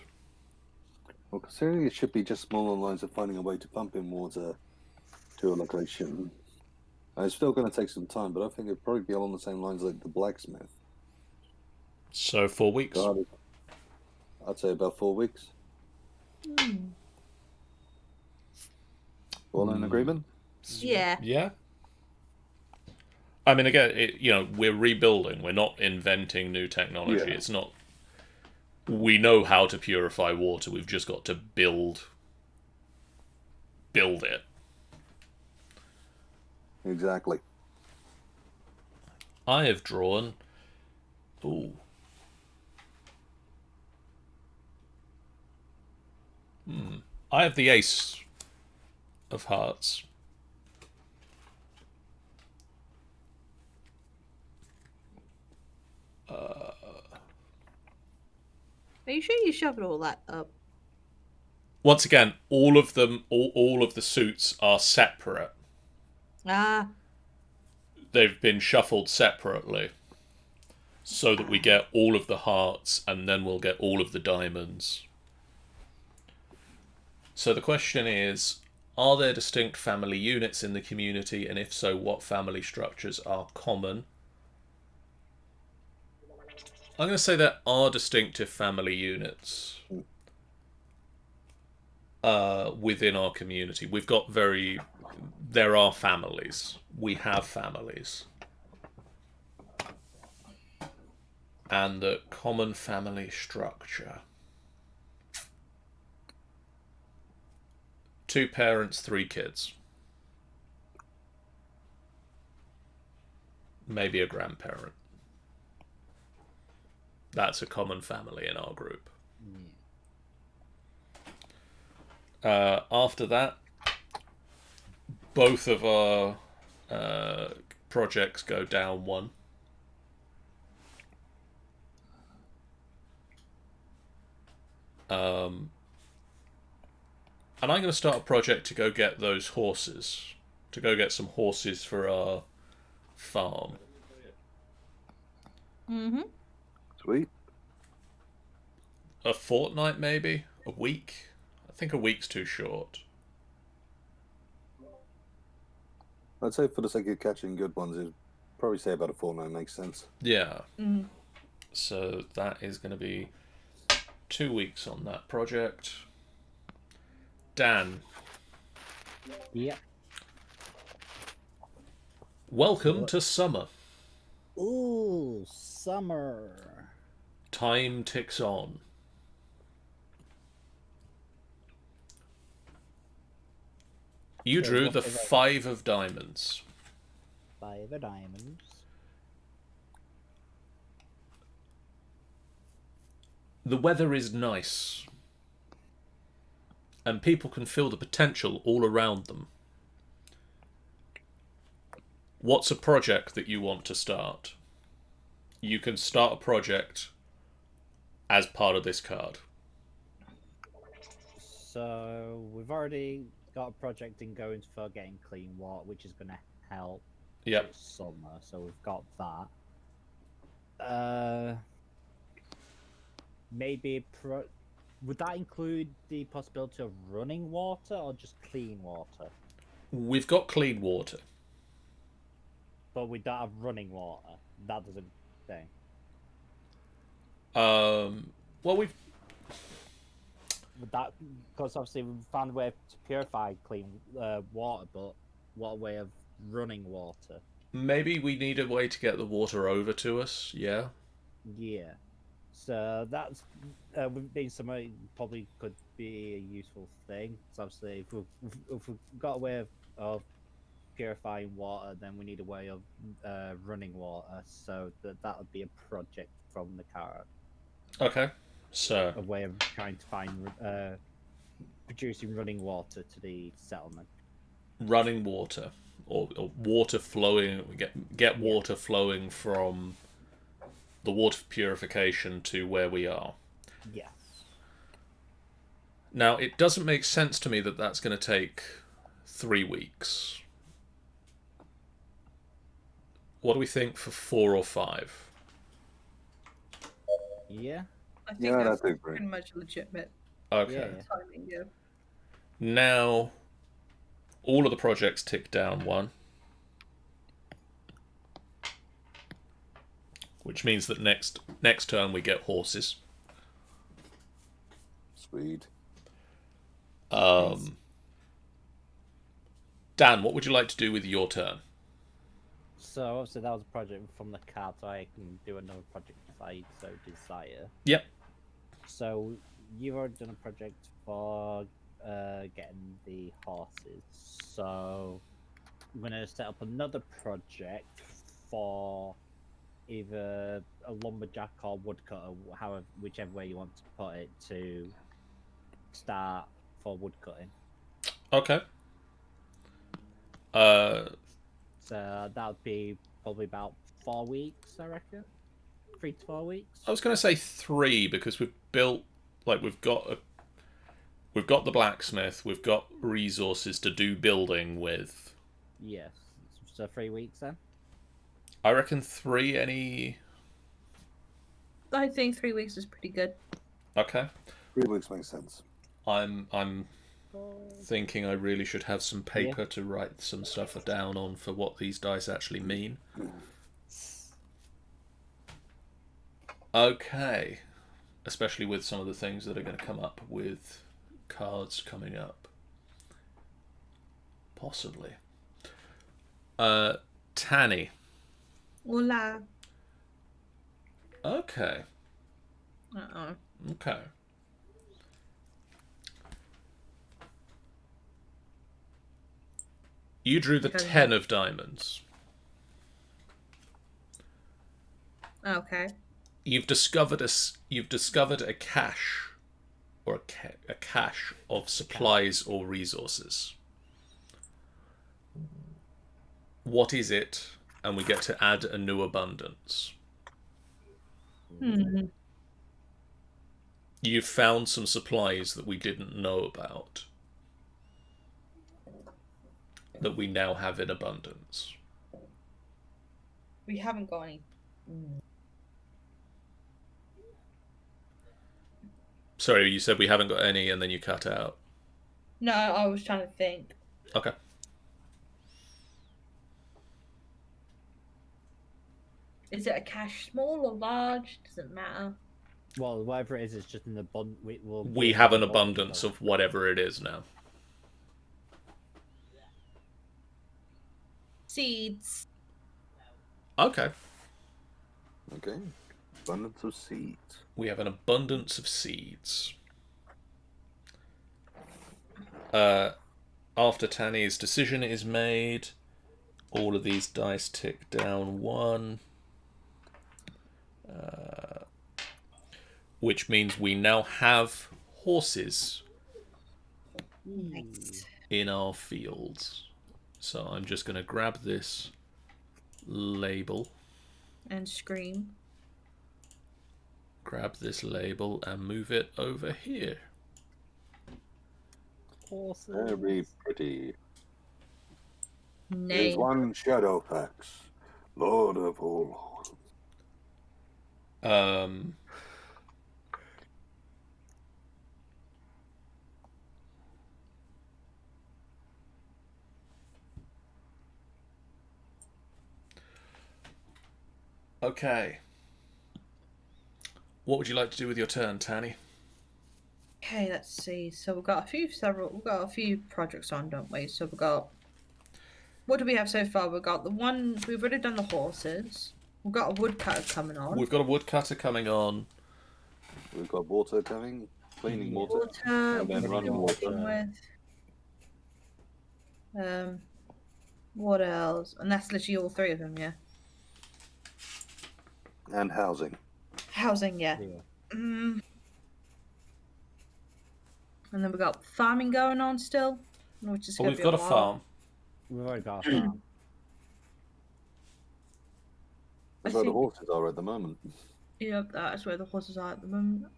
Well, considering it should be just small on lines of finding a way to pump in water to a location, it's still going to take some time, but I think it'd probably be along the same lines like the blacksmith. So 4 weeks. So I'd say about 4 weeks. All in agreement? Yeah. Yeah. I mean, again, we're rebuilding. We're not inventing new technology. Yeah. It's not. We know how to purify water. We've just got to build it. Exactly. I have drawn. Ooh. I have the ace of hearts. Are you sure you shoved all that up? Once again, all of them, all of the suits are separate. Ah. They've been shuffled separately, so that we get all of the hearts, and then we'll get all of the diamonds. So the question is, are there distinct family units in the community, and if so, what family structures are common? I'm going to say there are distinctive family units within our community. We've got there are families. We have families. And the common family structure. 2 parents, 3 kids. Maybe a grandparent. That's a common family in our group. After that, both of our projects go down 1. And I'm going to start a project to go get those horses. To go get some horses for our farm. Mm-hmm. Sweet. A fortnight, maybe? A week? I think a week's too short. I'd say for the sake of catching good ones, it'd probably say about a fortnight makes sense. Yeah. Mm. So that is going to be 2 weeks on that project. Dan, Yep. welcome to summer. Ooh, summer. Time ticks on. You So drew what the is it? 5 of diamonds. 5 of diamonds. The weather is nice. And people can feel the potential all around them. What's a project that you want to start? You can start a project as part of this card. So we've already got a project in going for getting clean water, which is going to help Yep. this summer. So we've got that. Maybe would that include the possibility of running water or just clean water? We've got clean water. But we don't have running water. That doesn't thing. Well, we've... But that, because obviously we found a way to purify clean water, but what way of running water? Maybe we need a way to get the water over to us, yeah? Yeah. So that's with being somebody probably could be a useful thing. So obviously, if we've got a way of purifying water, then we need a way of running water. So that would be a project from the card. Okay, so... A way of trying to find producing running water to the settlement. running water. Or water flowing... Get water flowing from the water purification to where we are. Yes. Now, it doesn't make sense to me that that's going to take 3 weeks. What do we think for 4 or 5? Yeah. I think Yeah, that's that's agree. pretty much legitimate Okay. Yeah. timing. Yeah. Now, all of the projects tick down 1. Which means that next turn we get horses. Sweet. Dan, what would you like to do with your turn? So obviously that was a project from the card, so I can do another project if I so desire. Yep. So you've already done a project for getting the horses. So I'm gonna set up another project for either a lumberjack or woodcutter, however, whichever way you want to put it, to start for woodcutting. Okay. So that would be probably about 4 weeks, I reckon. 3 to 4 weeks. I was going to say 3 because we've built, like, we've got the blacksmith, we've got resources to do building with. Yes. So 3 weeks then. I reckon 3. Any? I think 3 weeks is pretty good. Okay. 3 weeks makes sense. I'm thinking I really should have some paper to write some stuff down on for what these dice actually mean. Okay. Especially with some of the things that are going to come up with cards coming up. Possibly. Tanny. Hola. Okay. Uh-oh. Okay. You drew the 10 of diamonds. Okay. You've discovered a cache, or a cache of supplies or resources. What is it? And we get to add a new abundance. Hmm. You've found some supplies that we didn't know about, that we now have in abundance. We haven't got any. Sorry, you said we haven't got any, and then you cut out. No, I was trying to think. Okay. Is it a cache small or large? Doesn't matter. Well, whatever it is, it's just an abundance. We have an abundance of whatever it is now. Seeds. Okay. Okay. Abundance of seeds. We have an abundance of seeds. After Tanny's decision is made, all of these dice tick down 1. Which means we now have horses Nice. in our fields. So I'm just going to grab this label. And scream. Grab this label and move it over here. Horses. Very pretty. There's Name. one Shadowfax, Lord of all. Okay. What would you like to do with your turn, Tanny? Okay, let's see. So we've got a few projects on, don't we? So we've got. What do we have so far? We've got the one. We've already done the horses. We've got a woodcutter coming on. We've got a woodcutter coming on. We've got water coming, cleaning water, Water. and then running water. With. What else? And that's literally all 3 of them, yeah. And housing. Housing, yeah. And then we've got farming going on still, which is. Well, we've got a farm. We've already got a farm. That's where the horses are at the moment. Yep, that's where the horses are at the moment.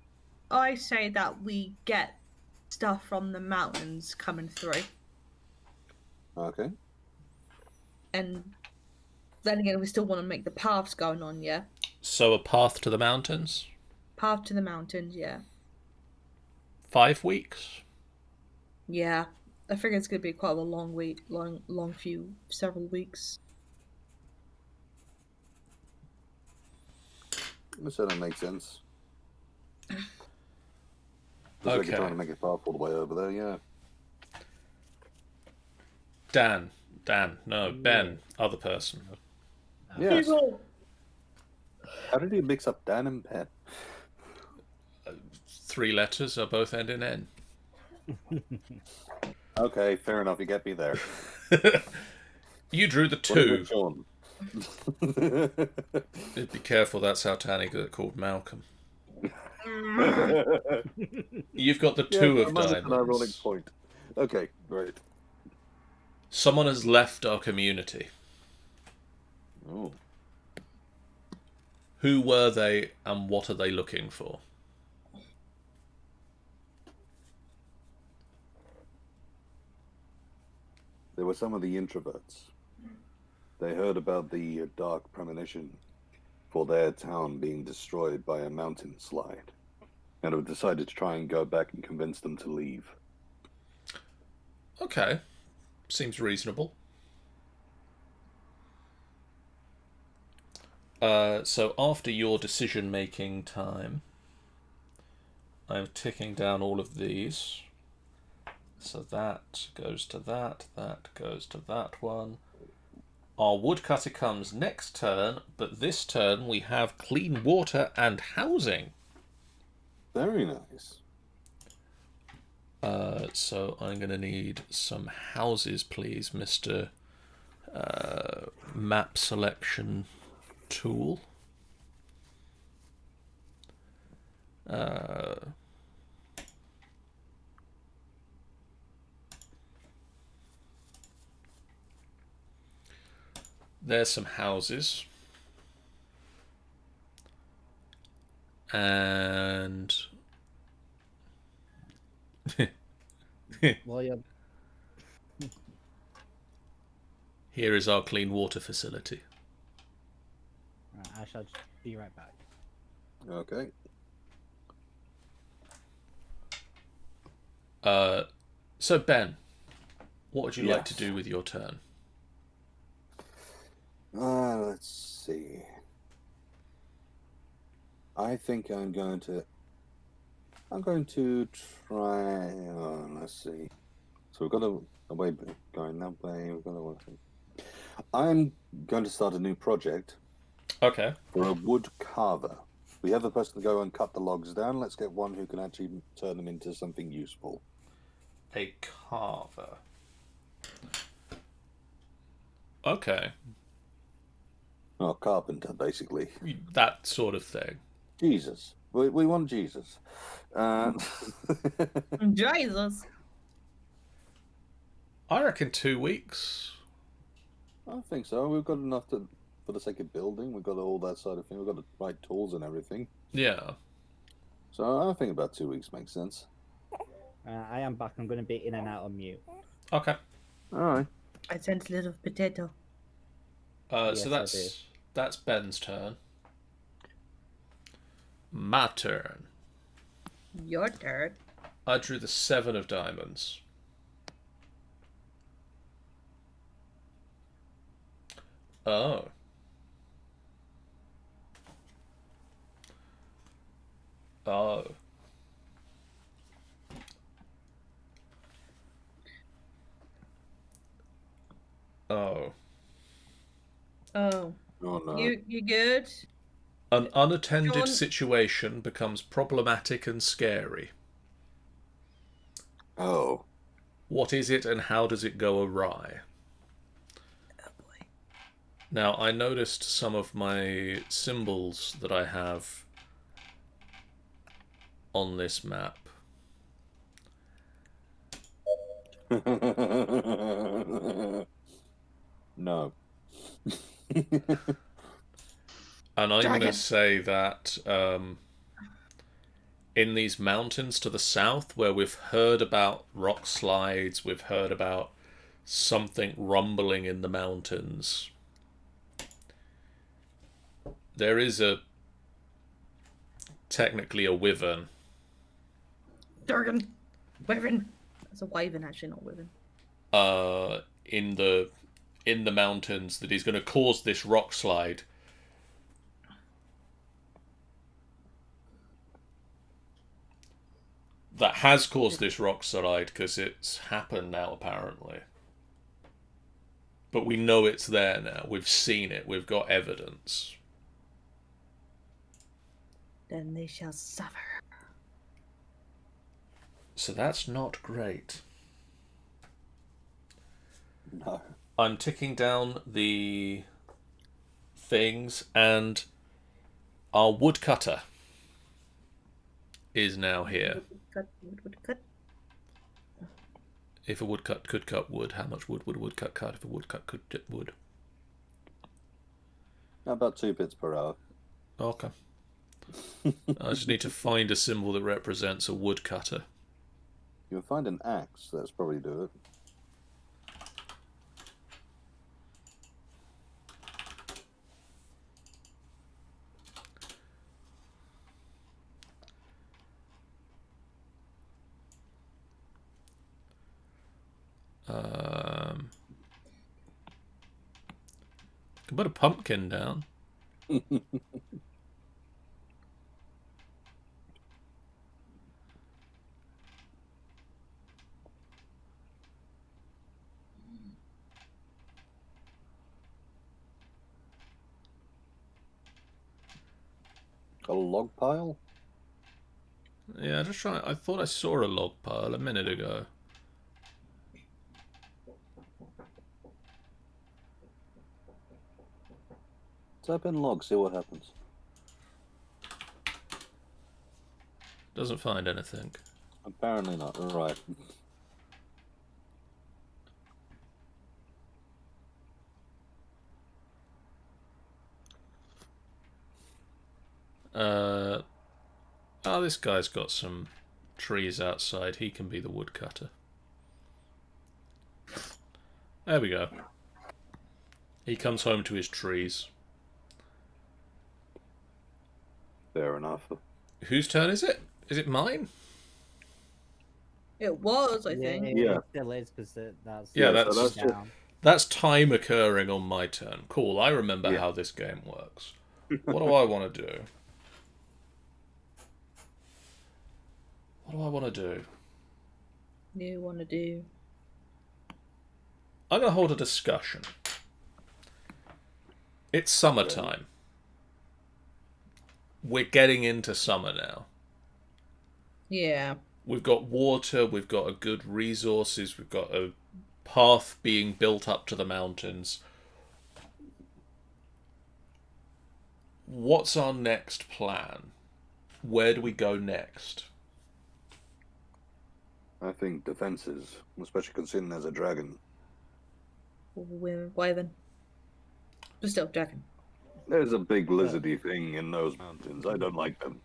I say that we get stuff from the mountains coming through. Okay. And then again, we still want to make the paths going on, yeah? So a path to the mountains? Path to the mountains, yeah. 5 weeks? Yeah. I figure it's going to be quite a long week, several weeks. So that makes sense. Looks like you're trying to make a path all the way over there, yeah. Dan, no, Ben, other person. Yes. How did you mix up Dan and Ben? 3 letters are both end in N. Okay, fair enough. You get me there. You drew the What 2. Be careful, that's how Tanny got called Malcolm. You've got the 2 of An ironic diamonds. point. Okay, great. Someone has left our community. Oh. Who were they and what are they looking for? There were some of the introverts. They heard about the dark premonition for their town being destroyed by a mountain slide, and have decided to try and go back and convince them to leave. Okay. Seems reasonable. So after your decision-making time, I'm ticking down all of these. So that goes to that goes to that one. Our woodcutter comes next turn, but this turn we have clean water and housing. Very nice. So I'm going to need some houses, please, Mr. Map Selection Tool. There's some houses. And Well, you're Here is our clean water facility. right, I shall just be right back. Okay. So Ben, what would you like to Yes. do with your turn? Let's see. I think I'm going to try. Let's see. So we've got a way going that way. We've got a. I'm going to start a new project Okay. for a wood carver. We have the person to go and cut the logs down. Let's get one who can actually turn them into something useful. A carver. Okay. Oh, carpenter, basically. That sort of thing. Jesus. We want Jesus. Jesus. I reckon 2 weeks. I think so. We've got enough for the sake of building. We've got all that side of thing. We've got the right tools and everything. Yeah. So I think about 2 weeks makes sense. I am back. I'm going to be in and out of mute. Okay. All right. I sense a little potato. Yes, So I that's Ben's turn. My turn. Your turn. I drew the 7 of diamonds. Oh. Oh. Oh. Oh, Oh no. you good? An unattended John- situation becomes problematic and scary. Oh. What is it and how does it go awry? Oh boy. Now, I noticed some of my symbols that I have on this map. No. And I'm going to Dragon. say that in these mountains to the south, where we've heard about rock slides, we've heard about something rumbling in the mountains, there is technically a wyvern. Dragon. Wyvern. That's a wyvern, actually, not wyvern. In the mountains that is going to cause this rock slide. That has caused this rock slide because it's happened now, apparently. But we know it's there now. We've seen it. We've got evidence. Then they shall suffer. So that's not great. No. I'm ticking down the things, and our woodcutter is now here. Would cut. If a woodcut could cut wood, how much wood would a woodcut cut if a woodcut could get wood? About 2 bits per hour. Okay. I just need to find a symbol that represents a woodcutter. You'll find an axe. That's probably do it. Can put a pumpkin down. A log pile? Yeah, just try. I thought I saw a log pile a minute ago. Type in log, see what happens. Doesn't find anything. Apparently not. Right. Oh, this guy's got some trees outside. He can be the woodcutter. There we go. He comes home to his trees. Fair enough. Whose turn is it? Is it mine? It was, I Yeah, think. Yeah. it still is because that's Yeah, so that's that's just- down. That's time occurring on my turn. Cool, I remember Yeah. how this game works. What do I want to do? What do I want to do? You want to do? I'm going to hold a discussion. It's summertime. We're getting into summer now. Yeah. We've got water, we've got a good resources, we've got a path being built up to the mountains. What's our next plan? Where do we go next? I think defenses, especially considering there's a dragon. Why then? But still, dragon. There's a big lizardy thing in those mountains. I don't like them.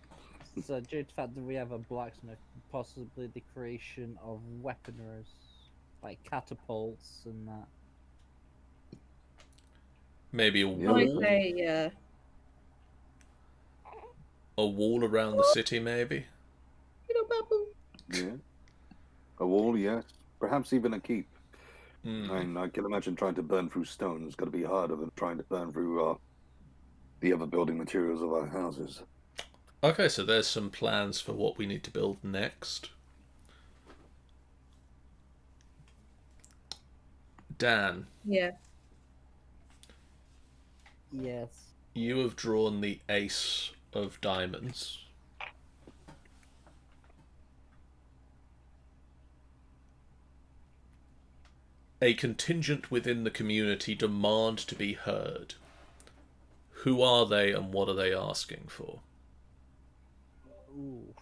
So due to the fact that we have a blacksmith, possibly the creation of weaponers like catapults and that. Maybe a Yeah. I wall? say, A wall around the city, maybe? babu. Yeah. A wall, yes. Perhaps even a keep. Hmm. I mean, I can imagine trying to burn through stone is going to be harder than trying to burn through the other building materials of our houses. Okay, so there's some plans for what we need to build next. Dan, Yeah. Yes. you have drawn the ace of diamonds. A contingent within the community demand to be heard. Who are they and what are they asking for? Ooh.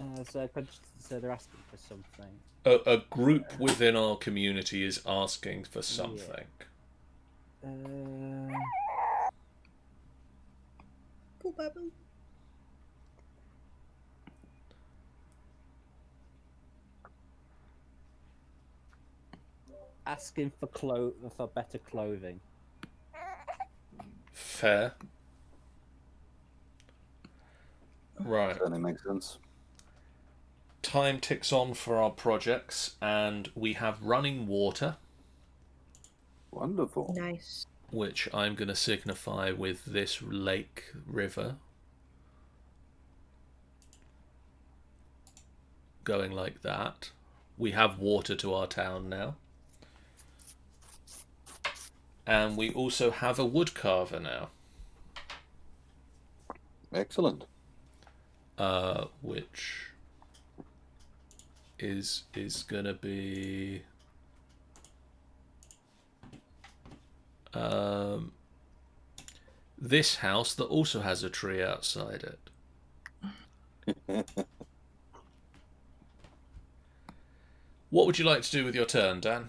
That's, so they're asking for something. A group within our community is asking for something. Cool, babu. Asking for better clothing. Fair. Right. Certainly makes sense. Time ticks on for our projects, and we have running water, Wonderful. Nice. which I'm going to signify with this lake river. Going like that. We have water to our town now. And we also have a wood carver now. Excellent. Which is gonna be this house that also has a tree outside it. What would you like to do with your turn, Dan?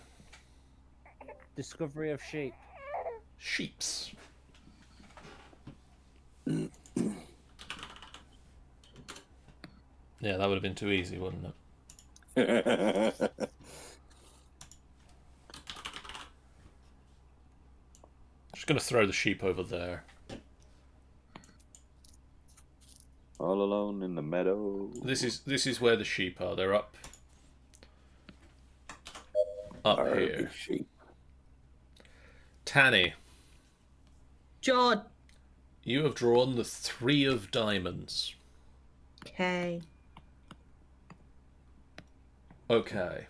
Discovery of sheep. Sheeps. Yeah, that would have been too easy, wouldn't it? Just going to throw the sheep over there. All alone in the meadow. This is where the sheep are. They're up here. Sheep. Tanny, John. you have drawn the 3 of diamonds. Okay. Okay.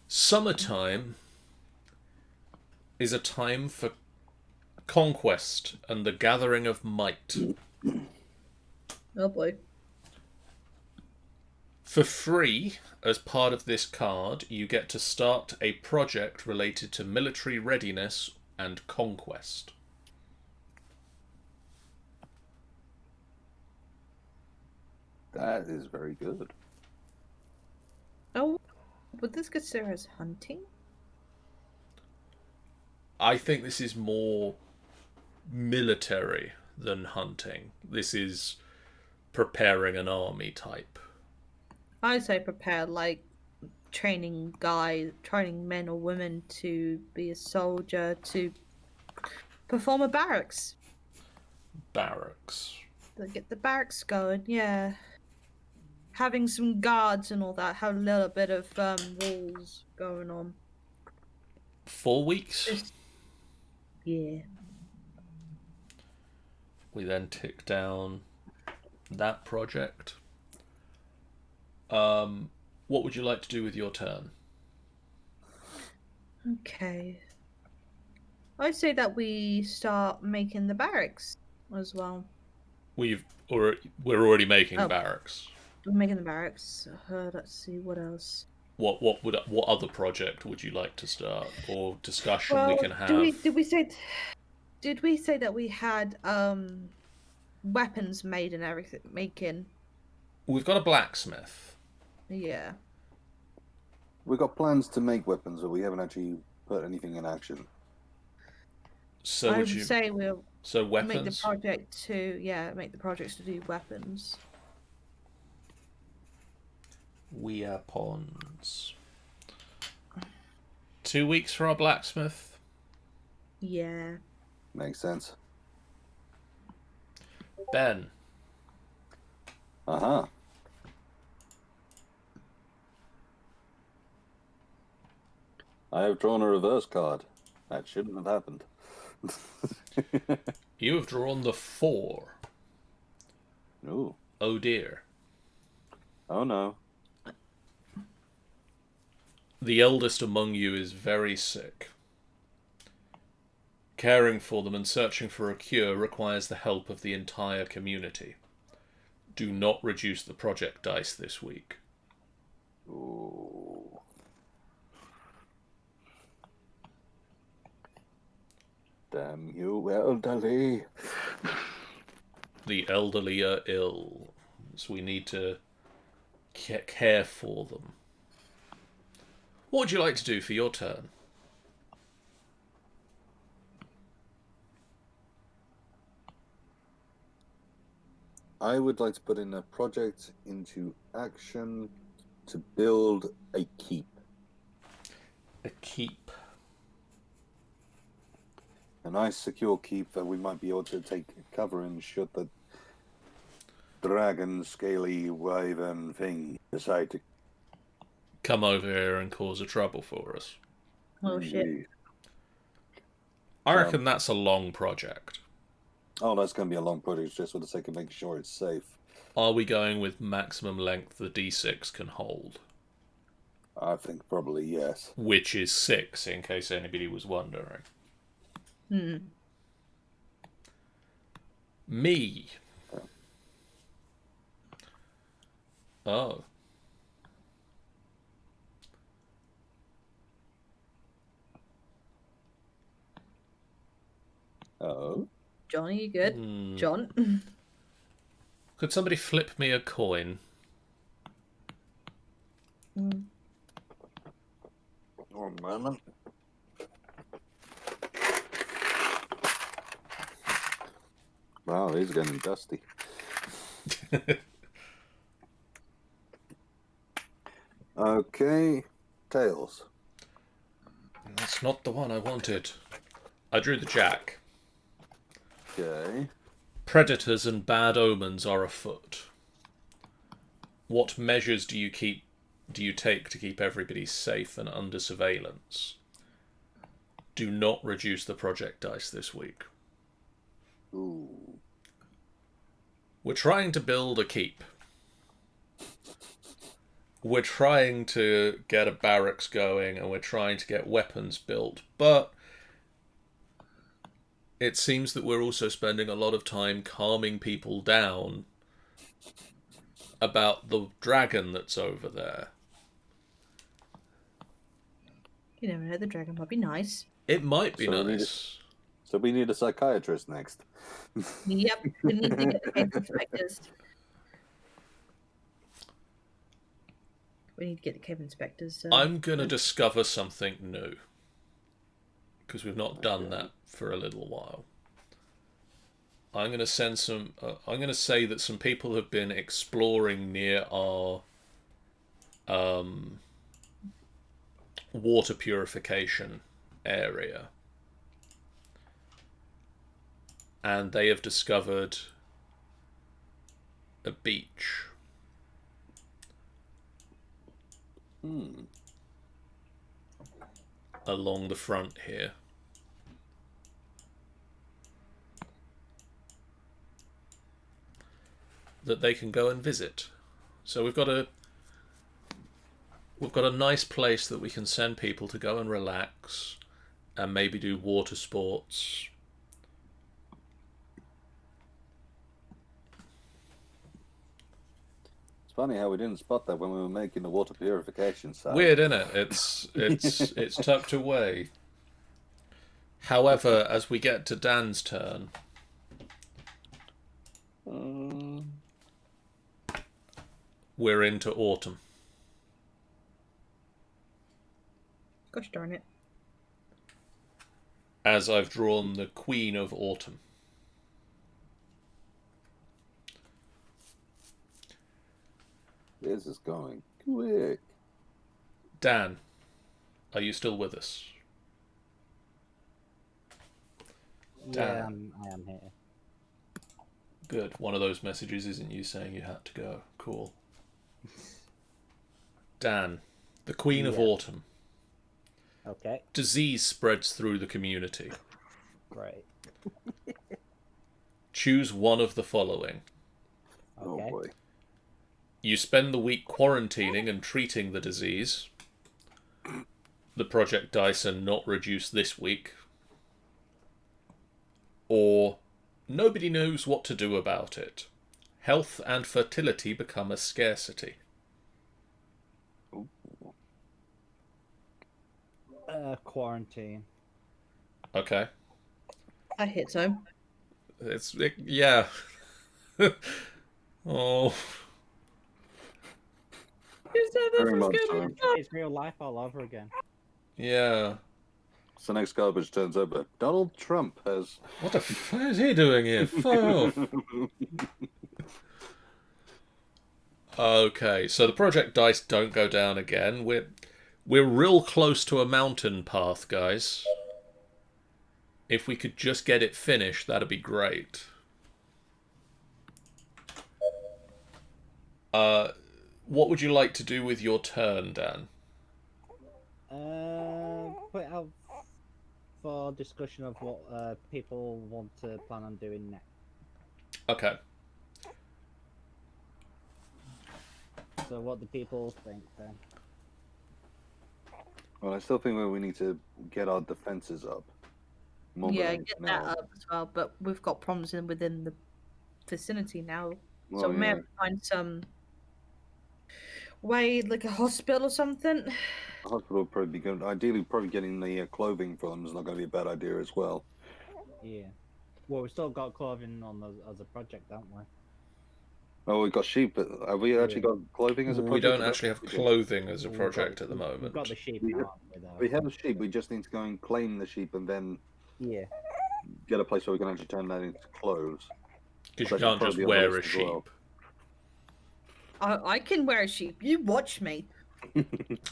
Summertime is a time for conquest and the gathering of might. Oh boy. For free, as part of this card, you get to start a project related to military readiness and conquest. That is very good. Oh, would this consider as hunting? I think this is more military than hunting. This is preparing an army type? I'd say prepare like training men or women to be a soldier, to perform a barracks. Barracks. To get the barracks going, yeah. Having some guards and all that, have a little bit of rules going on. 4 weeks. Just, yeah. We then tick down that project. What would you like to do with your turn? Okay. I say that we start making the barracks as well. We're already making Oh. barracks. We're making the barracks. Let's see what else. What other project would you like to start, or discussion we can have? Did we say that we had weapons made and everything making? We've got a blacksmith. Yeah. We've got plans to make weapons, but we haven't actually put anything in action. So I would would you? say we'll So make the weapons. projects to do weapons. Weapons. 2 weeks for our blacksmith. Yeah. Makes sense. Ben. Uh-huh. I have drawn a reverse card. That shouldn't have happened. You have drawn the 4. Ooh. Oh dear. Oh no. The eldest among you is very sick. Caring for them and searching for a cure requires the help of the entire community. Do not reduce the project dice this week. Ooh. Damn you, elderly. The elderly are ill, so we need to care for them. What would you like to do for your turn? I would like to put in a project into action to build a keep. A keep. A nice secure keep that we might be able to take cover in should the dragon scaly wyvern thing decide to Come over here and cause a trouble for us. Oh shit. I reckon that's a long project. Oh, that's going to be a long project just for the sake of making sure it's safe. Are we going with maximum length the D6 can hold? I think probably yes. Which is 6, in case anybody was wondering. Me. Oh. Oh. Johnny, you good? John? Could somebody flip me a coin? One moment. Wow, he's getting dusty. Okay, tails. That's not the one I wanted. I drew the jack. Okay. Predators and bad omens are afoot. What measures do you take to keep everybody safe and under surveillance? Do not reduce the project dice this week. Ooh. We're trying to build a keep. We're trying to get a barracks going, and we're trying to get weapons built, but it seems that we're also spending a lot of time calming people down about the dragon that's over there. You never know, the dragon might be nice. It might be So nice. So we need a psychiatrist next. Yep, we need to get the cave inspectors. We need to get the cave inspectors. I'm going to discover something new. Because we've not done that for a little while. I'm going to send some. I'm going to say that some people have been exploring near our water purification area, and they have discovered a beach. Along the front here. That they can go and visit. So we've got a nice place that we can send people to go and relax and maybe do water sports. It's funny how we didn't spot that when we were making the water purification site. Weird, isn't it? It's tucked away. However, as we get to Dan's turn, we're into autumn. Gosh darn it. As I've drawn the Queen of Autumn. This is going quick. Dan, are you still with us? Yeah, I am here. Good. One of those messages isn't you saying you had to go. Cool. Dan, the Queen of Autumn. Okay. Disease spreads through the community. Right. Choose one of the following. Okay. Oh boy. You spend the week quarantining and treating the disease. The project dice are not reduced this week. Or nobody knows what to do about it. Health and fertility become a scarcity. Quarantine. Okay. I hit so. Yeah. Oh. You said this Very was much gonna so. be fun. It's real life all over again. Yeah. So next garbage turns over. Donald Trump has. What the fuck is he doing here? Fuck off. Okay, so the project dice don't go down again. We're real close to a mountain path, guys. If we could just get it finished, that'd be great. What would you like to do with your turn, Dan? Put it out for discussion of what people want to plan on doing next. Okay. So what do people think then? Well, I still think that we need to get our defenses up. More Yeah, than get now. that up as well. But we've got problems within the vicinity now. Well, So we may yeah. have to find some way, like a hospital or something. The hospital would probably be good. Ideally, probably getting the clothing for them is not going to be a bad idea as well. Yeah. Well, we still got clothing on as a project, don't we? Oh, we've got sheep. But have we actually got clothing as a project? We don't actually have clothing as a We've project got- at the moment. We've got the sheep We now. have- With, We have a sheep. We just need to go and claim the sheep and then Yeah. get a place where we can actually turn that into clothes. Because That you should can't probably just be on the wear a list as sheep. well. I can wear a sheep. You watch me.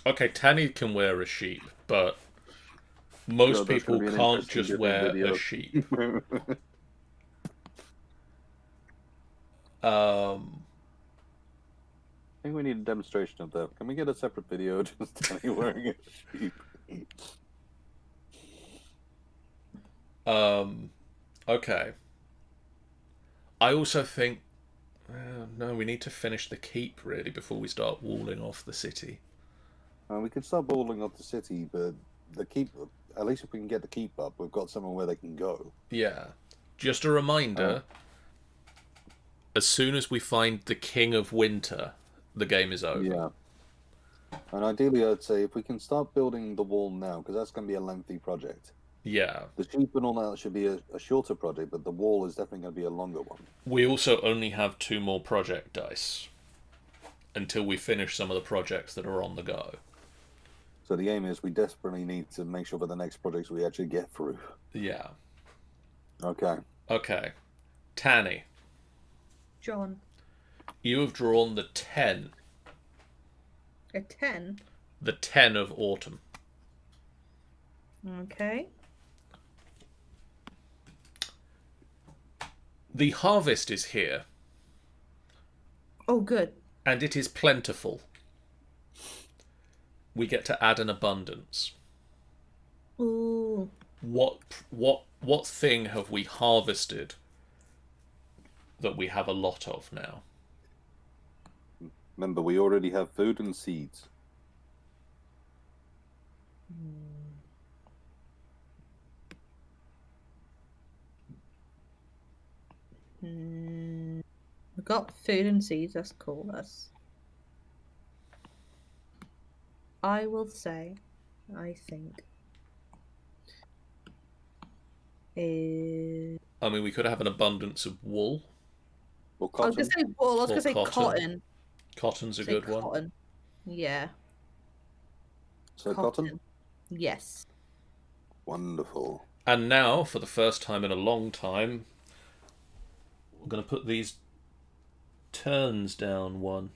Okay, Tanny can wear a sheep, but most God, that's people gonna be an can't interesting just different wear video. a sheep. Um, I think we need a demonstration of that. Can we get a separate video just Danny wearing a sheep? okay. I also think... no, we need to finish the keep, really, before we start walling off the city. We can start balling up the city, but the keep, at least if we can get the keep up, we've got somewhere where they can go. Yeah. Just a reminder, as soon as we find the King of Winter, the game is over. Yeah. And ideally, I'd say if we can start building the wall now, because that's going to be a lengthy project. Yeah. The sheep and all that should be a shorter project, but the wall is definitely going to be a longer one. We also only have 2 more project dice until we finish some of the projects that are on the go. So the aim is we desperately need to make sure for the next projects we actually get through. Yeah. Okay. Okay. Tanny, John. you have drawn the 10. A 10? The 10 of autumn. Okay. The harvest is here, Oh, good. and it is plentiful. We get to add an abundance. Ooh. What thing have we harvested that we have a lot of now? Remember, we already have food and seeds. We've got food and seeds. That's cool. I will say, I think, is. I mean, we could have an abundance of wool. Or I was cotton. gonna say wool. I was Or gonna say cotton. cotton. Cotton's a Say good one. cotton. Yeah. So cotton? Yes. Wonderful. And now, for the first time in a long time, we're going to put these turns down one.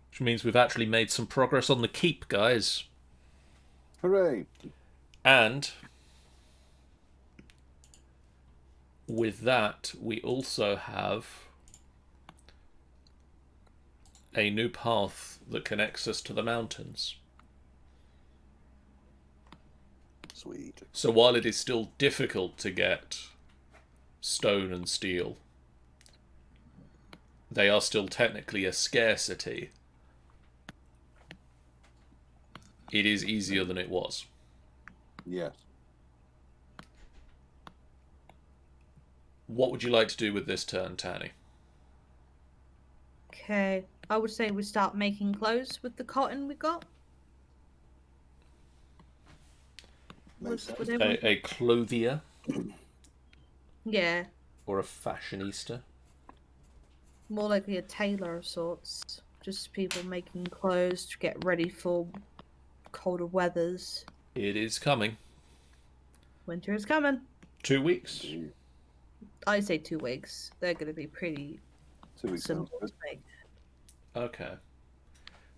Which means we've actually made some progress on the keep, guys. Hooray! And with that, we also have a new path that connects us to the mountains. Sweet. So while it is still difficult to get stone and steel, they are still technically a scarcity. It is easier than it was. Yes. What would you like to do with this turn, Tanny? Okay. I would say we start making clothes with the cotton we got. Makes sense. Would everyone- A clothier Yeah. or a fashionista? More likely a tailor of sorts. Just people making clothes to get ready for colder weathers. It is coming. Winter is coming. 2 weeks. I say 2 weeks. They're going to be pretty 2 weeks sounds simple good. to make. Okay.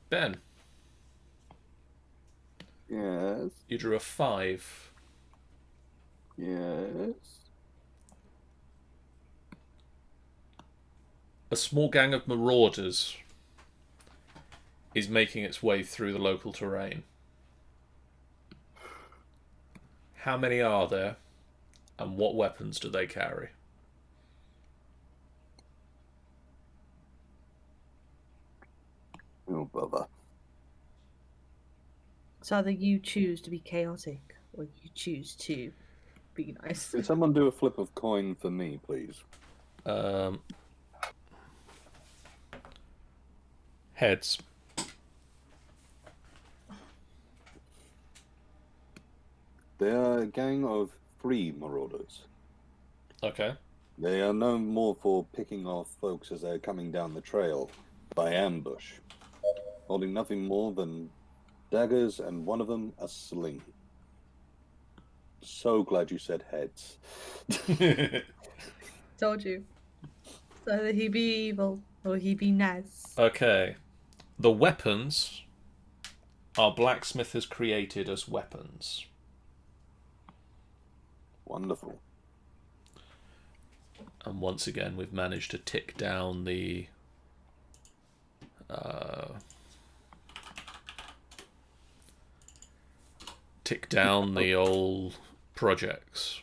Ben, Yes. you drew a 5. Yes. A small gang of marauders is making its way through the local terrain. How many are there, and what weapons do they carry? Oh, bother. It's either you choose to be chaotic or you choose to be nice. Can someone do a flip of coin for me, please? Heads. They are a gang of 3 marauders. Okay. They are known more for picking off folks as they're coming down the trail by ambush, holding nothing more than daggers and one of them a sling. So glad you said heads. Told you. So that he be evil or he be nice. Okay. The weapons our blacksmith has created as weapons. Wonderful. And once again, we've managed to tick down the old projects.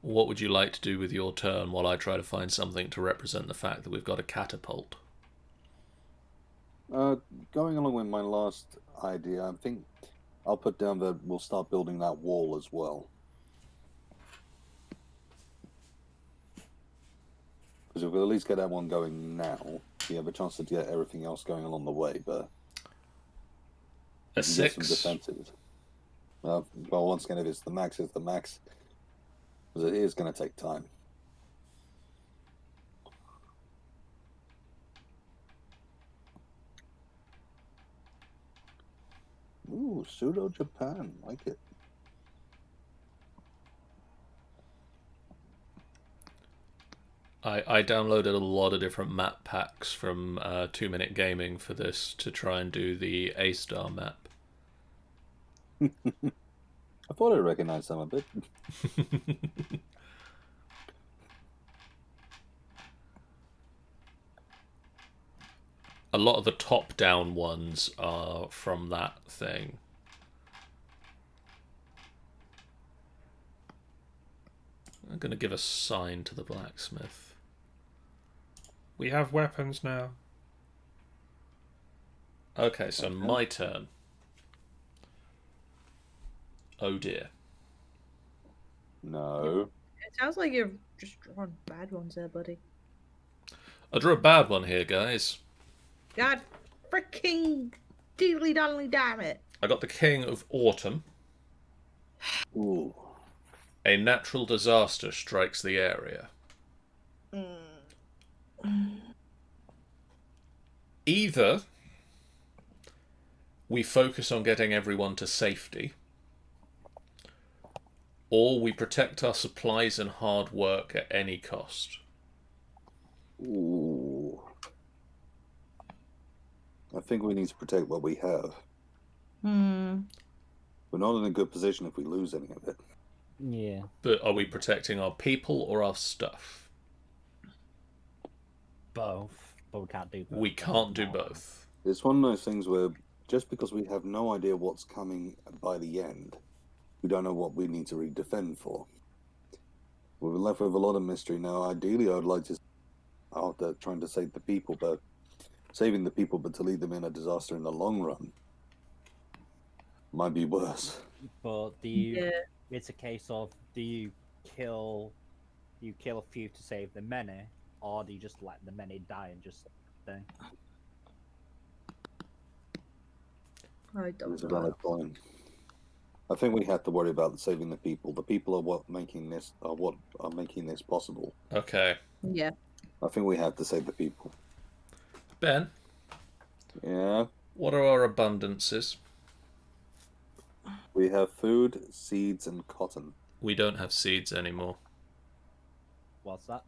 What would you like to do with your turn while I try to find something to represent the fact that we've got a catapult? Going along with my last idea, I think I'll put down that we'll start building that wall as well. Because if we at least get that one going now, we have a chance to get everything else going along the way, but A we can get 6. some defenses. Well, once again, if it's the max, it's the max. Because it is going to take time. Ooh, pseudo Japan, like it. I downloaded a lot of different map packs from 2 Minute Gaming for this to try and do the A-Star map. I thought I recognized some of it. A lot of the top-down ones are from that thing. I'm going to give a sign to the blacksmith. We have weapons now. Okay, so my turn. Oh dear. No. It sounds like you're just drawing bad ones there, buddy. I drew a bad one here, guys. God freaking diddly donnelly damn it. I got the King of Autumn. Ooh. A natural disaster strikes the area. Either we focus on getting everyone to safety, or we protect our supplies and hard work at any cost. Ooh. I think we need to protect what we have. We're not in a good position if we lose any of it. Yeah. But are we protecting our people or our stuff? Both. But we can't do both. We can't do both. It's one of those things where just because we have no idea what's coming by the end, we don't know what we need to defend for. We're left with a lot of mystery now. Ideally, I would like to, after trying to save the people, but saving the people, but to lead them in a disaster in the long run might be worse. But it's a case of, do you kill a few to save the many, or do you just let the many die and just thing? I It's don't a know. valid point. I think we have to worry about saving the people. The people are what making this possible. Okay. Yeah. I think we have to save the people. Ben, Yeah. what are our abundances? We have food, seeds, and cotton. We don't have seeds anymore. What's that?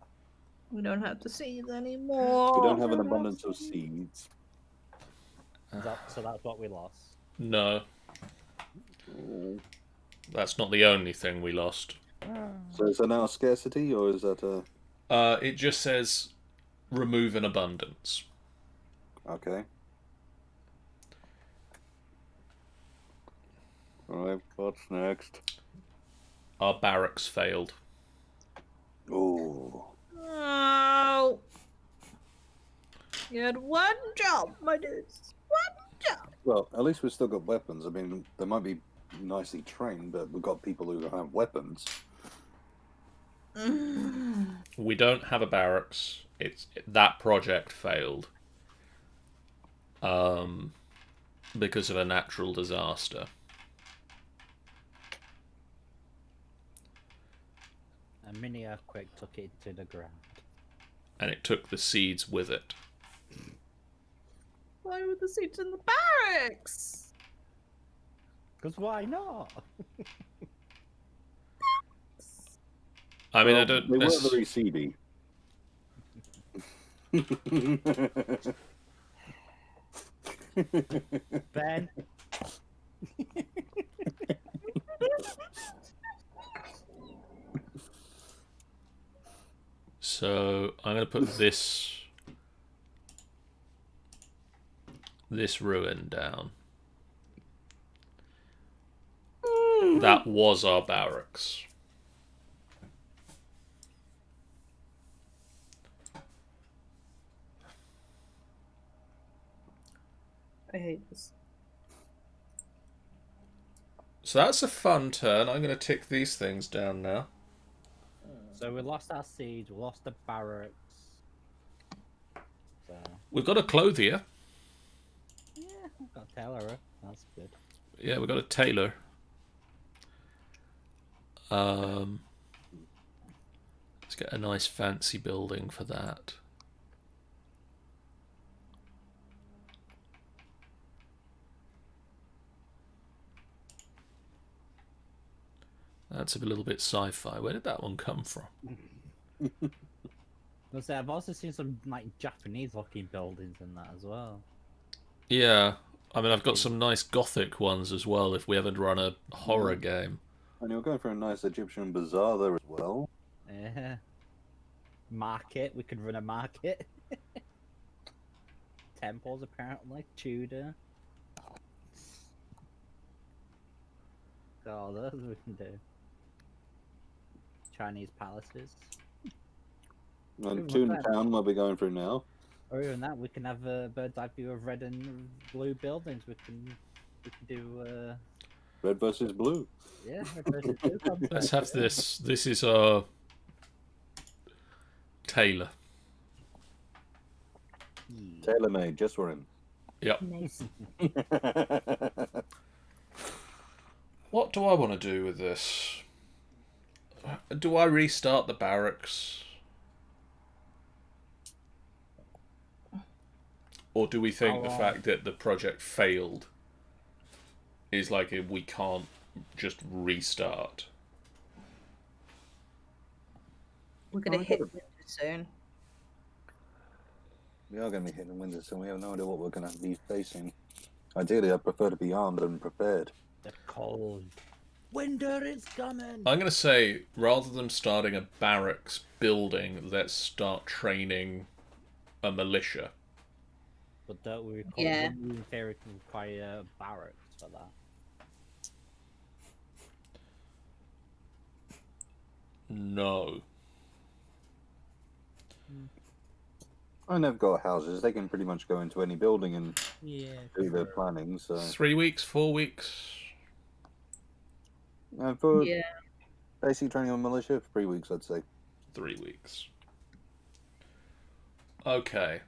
We don't have the seeds anymore. We don't have an abundance of seeds. So that's what we lost. No, Oh. that's not the only thing we lost. So is that now a scarcity, or is that a... It just says remove an abundance. Okay. Alright, what's next? Our barracks failed. Ooh. Oh. You had one job, my dudes. One job. Well, at least we've still got weapons. I mean, they might be nicely trained, but we've got people who have weapons. We don't have a barracks. That project failed. Because of a natural disaster. A mini earthquake took it to the ground. And it took the seeds with it. Why were the seats in the barracks? Because why not? I mean, Well, I don't... They were very seedy. Ben? So, I'm going to put this ruin down. That was our barracks. I hate this. So that's a fun turn. I'm going to tick these things down now. So we lost our siege, we lost the barracks. So We've got a clothier. yeah, we've got Taylor. That's good. Yeah, we've got a tailor. Let's get a nice fancy building for that. That's a little bit sci-fi. Where did that one come from? I've also seen some like Japanese-looking buildings in that as well. Yeah, I mean, I've got some nice gothic ones as well. If we ever run a horror game, And you're going for a nice Egyptian bazaar there as well. Yeah. Market. We could run a market. Temples, apparently. Tudor. Got all those we can do. Chinese palaces. And Ooh, what's that? Toontown, where we're going through now. Or even that, we can have a bird's eye view of red and blue buildings. We can do Red versus blue. yeah, red versus blue concept. let's have this. This is our tailor. Tailor made, just for him. Yep. Nice. What do I want to do with this? Do I restart the barracks? Or do we think the fact that the project failed is like we can't just restart? We're gonna hit winter soon. We are going to be hitting winter, so we have no idea what we're going to be facing. Ideally, I prefer to be armed and prepared. The cold. Winter is coming. I'm going to say, rather than starting a barracks building, let's start training a militia. But don't we Yeah. in theory can require barracks for that? No. And they've got houses. They can pretty much go into any building and Yeah. do their planning. So, 3 weeks, 4 weeks? and for Yeah. basic training on militia, 3 weeks, I'd say. 3 weeks. Okay.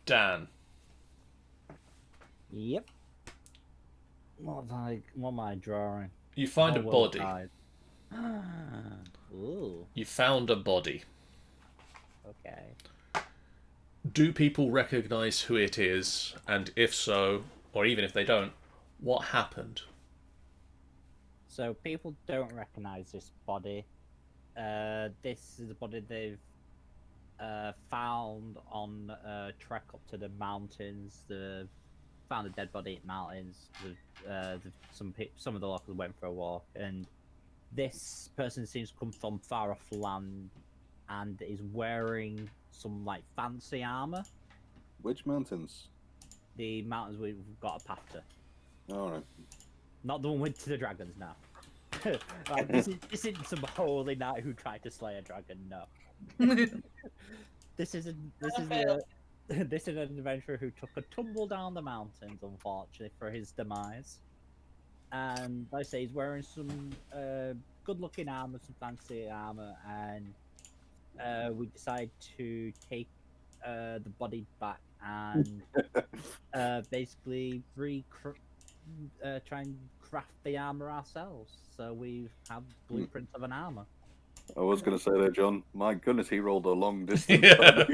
Dan. Yep. What am I drawing? You find a Oh, well body. died. Ooh. You found a body. Okay. Do people recognize who it is? And if so, or even if they don't, what happened? So people don't recognize this body. This is a body they've found on a trek up to the mountains. They've found a dead body in mountains. Some of the locals went for a walk, and this person seems to come from far off land and is wearing some like fancy armor. Which mountains? The mountains we've got a path to. Alright. Not the one with the dragons now. Like, this isn't some holy knight who tried to slay a dragon. No, this is an adventurer who took a tumble down the mountains, unfortunately for his demise. And like I say, he's wearing some good-looking armor, some fancy armor, and we decide to take the body back and basically try and craft the armor ourselves. So we have blueprints of an armor. I was going to say there, John. My goodness, he rolled a long distance. Yeah.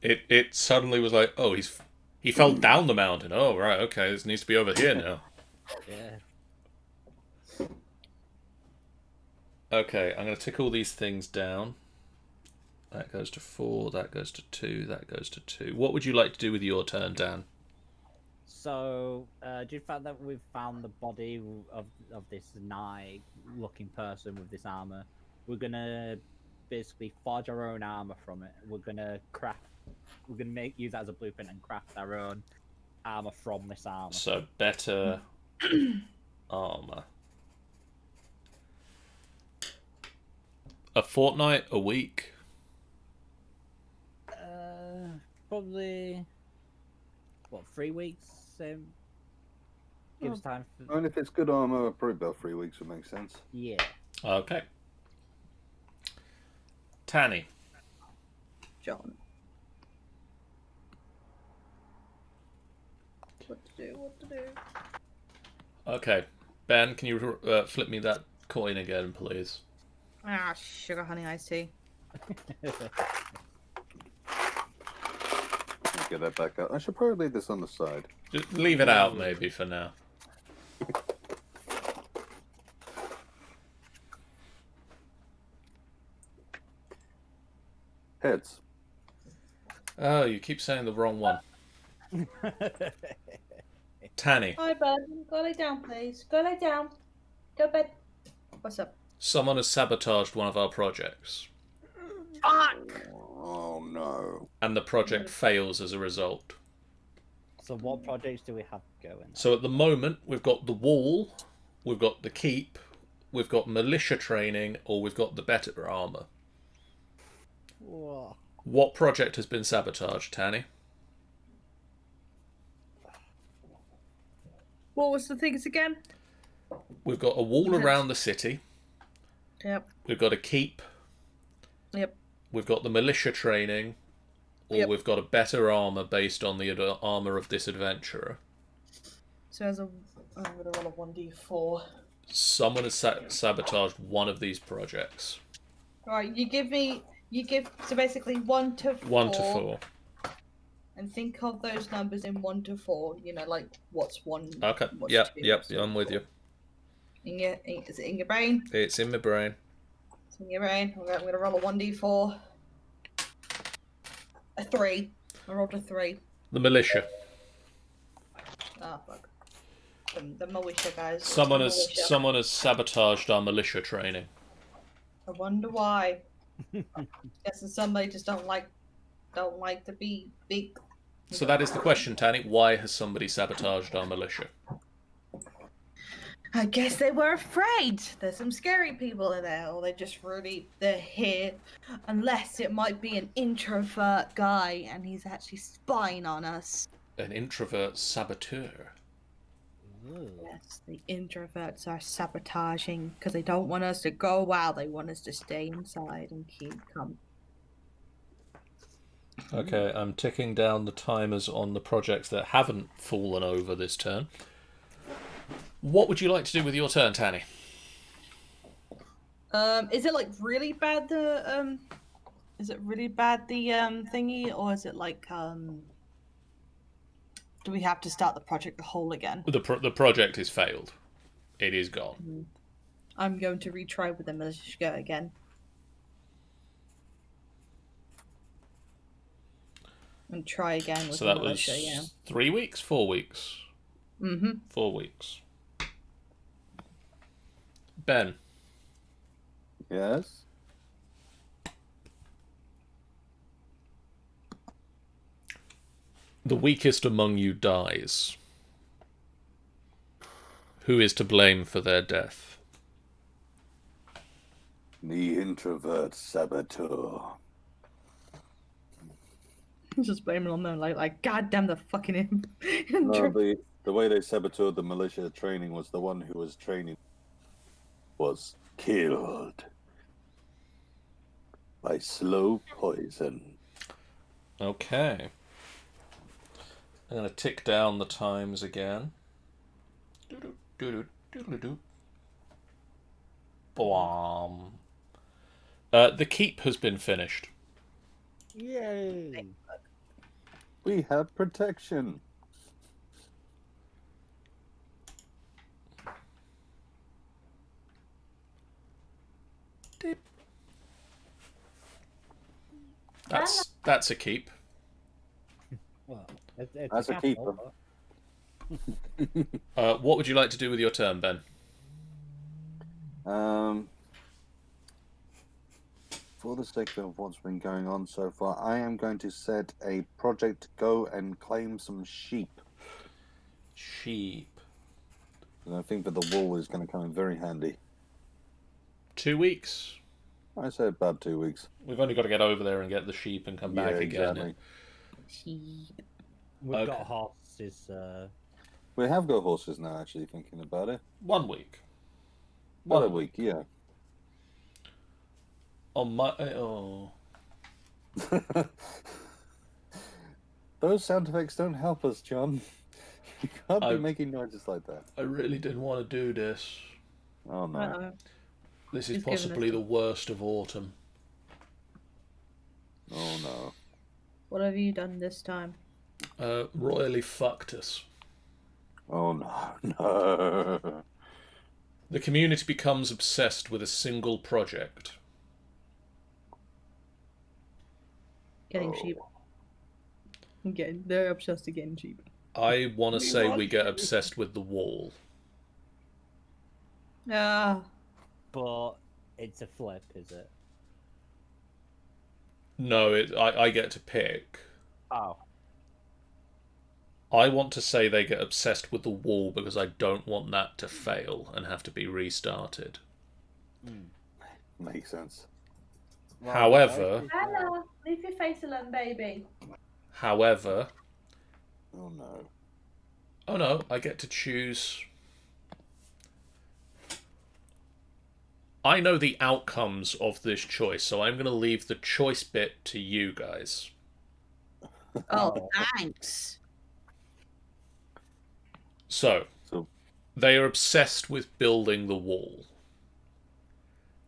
It suddenly was like, oh, he fell down the mountain. Oh, right, okay, this needs to be over here now. Yeah. Okay, I'm going to tick all these things down. That goes to 4, that goes to 2, that goes to 2. What would you like to do with your turn, Dan? So, due to the fact that we've found the body of this nigh-looking person with this armor, we're gonna basically forge our own armor from it. We're gonna use that as a blueprint and craft our own armor from this armor. So, better armor. A fortnight, a week? Probably 3 weeks? Give us time for... And if it's good armor, probably about 3 weeks would make sense. Yeah. Okay. Tanny. John. What to do? Okay. Ben, can you flip me that coin again, please. Ah, sugar honey iced tea. Get that back out. I should probably leave this on the side. Just leave it out, maybe, for now. Heads. Oh, you keep saying the wrong one. Tanny, Hi, bud. Go lay down, please. Go lay down. Go bed. What's up? someone has sabotaged one of our projects, Fuck! Oh no. and the project fails as a result. So what projects do we have going? So at the moment, we've got the wall, we've got the keep, we've got militia training, or we've got the better armor. Whoa. What project has been sabotaged, Tanny? What was the things again? We've got a wall Yes. around the city, Yep. we've got a keep, Yep. we've got the militia training, or Yep. we've got a better armor based on the armor of this adventurer. So as a, I'm gonna roll a 1d4. Someone has sabotaged one of these projects. Right, so basically 1 to 4. 1 to 4. And think of those numbers in 1 to 4. You know, like what's 1. Okay. What's Yep. 2, Yep. what's I'm with you. Is it in your brain? It's in my brain. It's in your brain. I'm gonna roll a 1d4. A 3. I rolled a 3. The militia. Ah, fuck. The militia guys. Someone The has militia. someone has sabotaged our militia training. I wonder why. Guessing somebody just don't like to be big. So that is the question, Tanny. Why has somebody sabotaged our militia? I guess they were afraid. There's some scary people in there, or they're here. Unless it might be an introvert guy and he's actually spying on us. An introvert saboteur. Ooh. Yes, the introverts are sabotaging because they don't want us to go out. They want us to stay inside and keep calm. Okay, I'm ticking down the timers on the projects that haven't fallen over this turn. What would you like to do with your turn, Tanny? Is it like really bad is it really bad the thingy, or is it like do we have to start the project the whole again? The project is failed. It is gone. I'm going to retry with the militia again. And try again with So the that was militia, yeah. 3 weeks, 4 weeks, Mm-hmm. 4 weeks. Ben, Yes? the weakest among you dies. Who is to blame for their death? The introvert saboteur. Just blaming on them, like goddamn the fucking No, the way they saboteured the militia training was the one who was training was killed by slow poison. Okay. I'm going to tick down the times again. Bwam. The keep has been finished. Yay! We have protection. Dip. That's a keep. Well, it's That's a capital, keeper. What would you like to do with your turn, Ben? For the sake of what's been going on so far, I am going to set a project to go and claim some sheep. Sheep. And I think that the wool is going to come in very handy. 2 weeks. I say about 2 weeks. We've only got to get over there and get the sheep and come back again. Exactly. We've Okay. got horses. We have got horses now, actually, thinking about it. 1 week. About a week, yeah. On my oh. Those sound effects don't help us, John. You can't I- be making noises like that. I really didn't want to do this. Oh no. Uh-oh. This is He's given us possibly the the- worst of autumn. Oh no. What have you done this time? Royally fucked us. Oh no. No. The community becomes obsessed with a single project. Getting Oh. sheep. They're obsessed with getting sheep. I want to say want we get to. obsessed with the wall. Ah, But it's a flip, is it? No, I get to pick. Oh. I want to say they get obsessed with the wall because I don't want that to fail and have to be restarted. Makes sense. Well, However- Anna, leave your face alone, baby. However, Oh no. oh no, I get to choose. I know the outcomes of this choice, so I'm going to leave the choice bit to you guys. Oh, thanks. So, So they are obsessed with building the wall.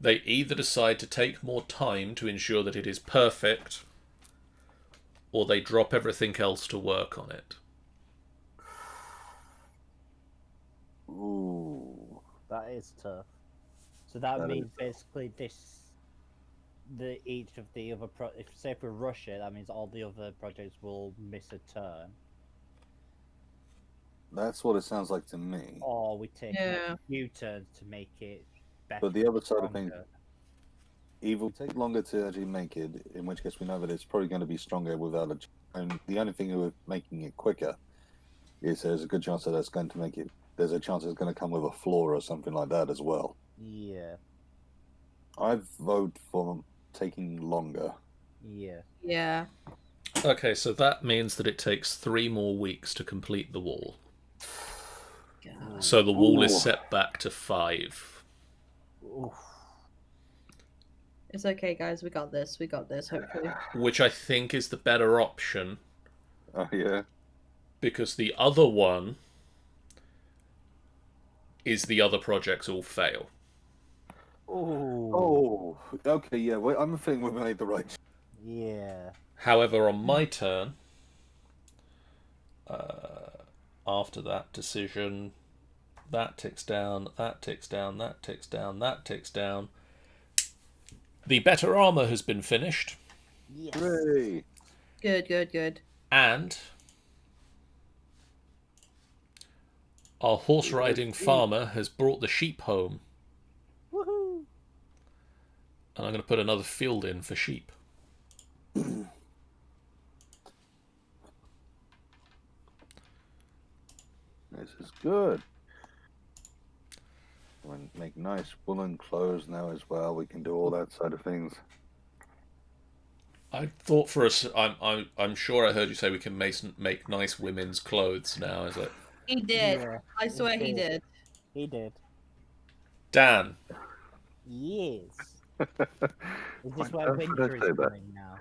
They either decide to take more time to ensure that it is perfect, or they drop everything else to work on it. ooh. That is tough. So that That means is tough. basically each of the other if we rush it, that means all the other projects will miss a turn, That's what it sounds like to me. or we take Yeah. a few turns to make it better. But the other side of things, stronger. either we take longer to actually make it, in which case we know that it's probably going to be stronger without it. And the only thing with making it quicker is there's a good chance that that's going to make it. There's a chance it's going to come with a flaw or something like that as well. Yeah, I vote for taking longer. yeah. Yeah. Okay, so that means that it takes 3 more weeks to complete the wall. God. So the wall is Ooh. set back to 5. Oof. It's okay, guys. We got this. We got this, hopefully. Which I think is the better option, Oh yeah. because the other one is the other projects all fail. Ooh. Oh, okay, yeah. Well, I'm feeling we made the right. Yeah. However, on my turn, after that decision, that ticks down, that ticks down, that ticks down, that ticks down. The better armor has been finished, Yes. Hooray! Good, good, good. and our horse riding farmer has brought the sheep home. Woohoo! And I'm going to put another field in for sheep. This is good. We can make nice woolen clothes now as well. We can do all that side of things. I thought for us, I'm sure I heard you say we can make nice women's clothes now. Is it He did. Yeah, I swear he did. He did. Dan? Yes. Is this Why where did I winter is say that? coming now?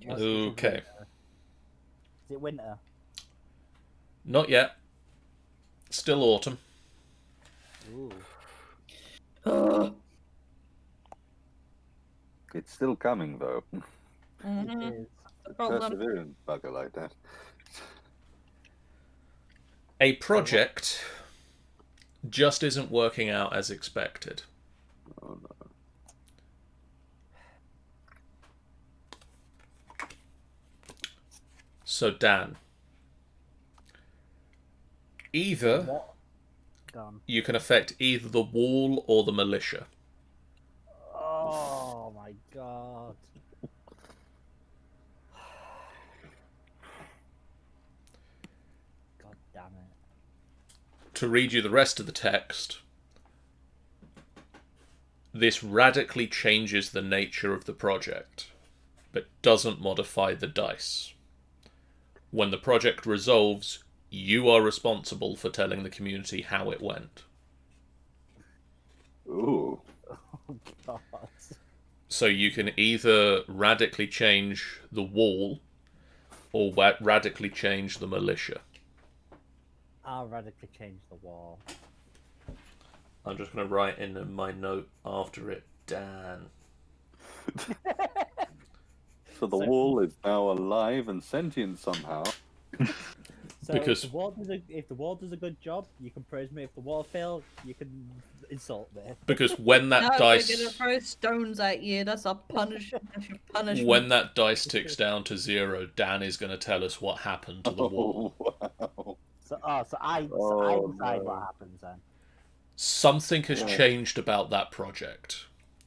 What's this of Okay. winter? Is it winter? Not yet. Still autumn. Ooh. Ugh. It's still coming though. Mhm. It is. The problem. Perseverant bugger like that. A project just isn't working out as expected. Oh no. So Dan, either What? Gone. you can affect either the wall or the militia. Oh my god. God damn it. To read you the rest of the text, this radically changes the nature of the project, but doesn't modify the dice. When the project resolves, you are responsible for telling the community how it went. Ooh. Oh god. So you can either radically change the wall or radically change the militia. I'll radically change the wall. I'm just going to write in my note after it, Dan. So the wall is now alive and sentient somehow. So Because- if the wall does a good job, you can praise me. If the wall fails, you can insult me. Because when that No, we're dice... gonna throw stones at you. That's our punishment. That's your punishment. When that dice ticks down to 0, Dan is going to tell us what happened to the wall. Wow. So I Oh, decide no. what happens then. Something has Yeah. changed about that project.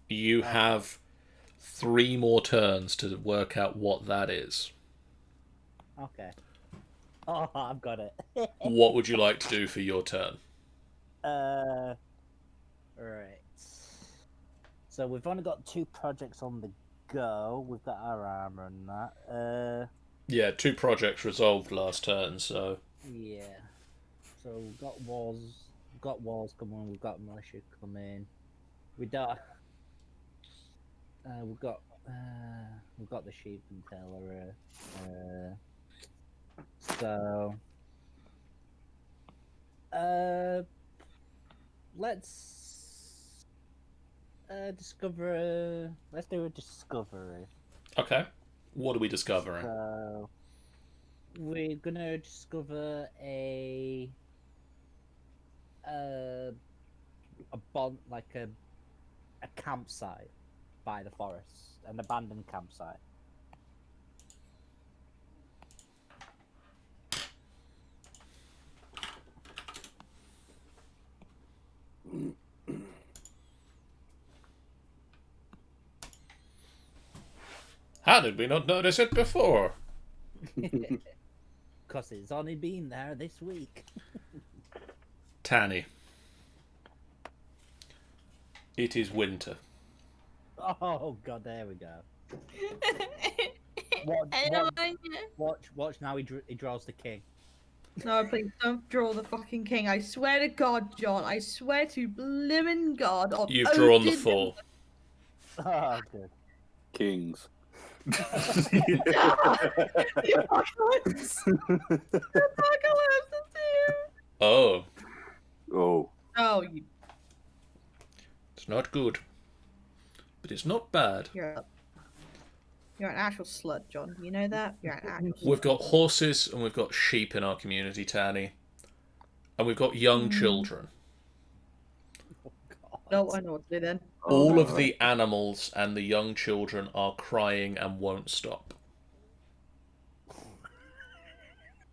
You have 3 more turns to work out what that is. Okay. Oh, I've got it. What would you like to do for your turn? Right. So we've only got 2 projects on the go. We've got our armor and that. Yeah, 2 projects resolved last turn, so... Yeah. So we've got walls. We've got walls coming. We've got militia coming. We don't. We've got the sheep and tailor. So. Let's discover. Let's do a discovery. Okay. What are we discovering? So we're gonna discover a bond, like a campsite by the forest, an abandoned campsite. How did we not notice it before? Cause it's only been there this week. Tanny. It is winter. Oh god, there we go. I don't like it. Watch now. He draws the king. No, please don't draw the fucking king. I swear to God, John. I swear to blimmin' God. Of You've drawn the Odin- 4. Oh, good. Kings. The apocalypse. The apocalypse is here. Oh, Oh, Oh, you. it's not good. But it's not bad. You're an actual slut, John. You know that? You're an actual slut. We've got horses and we've got sheep in our community, Tanny. And we've got young children. Oh, God. No, I know what to do then. All of the animals and the young children are crying and won't stop.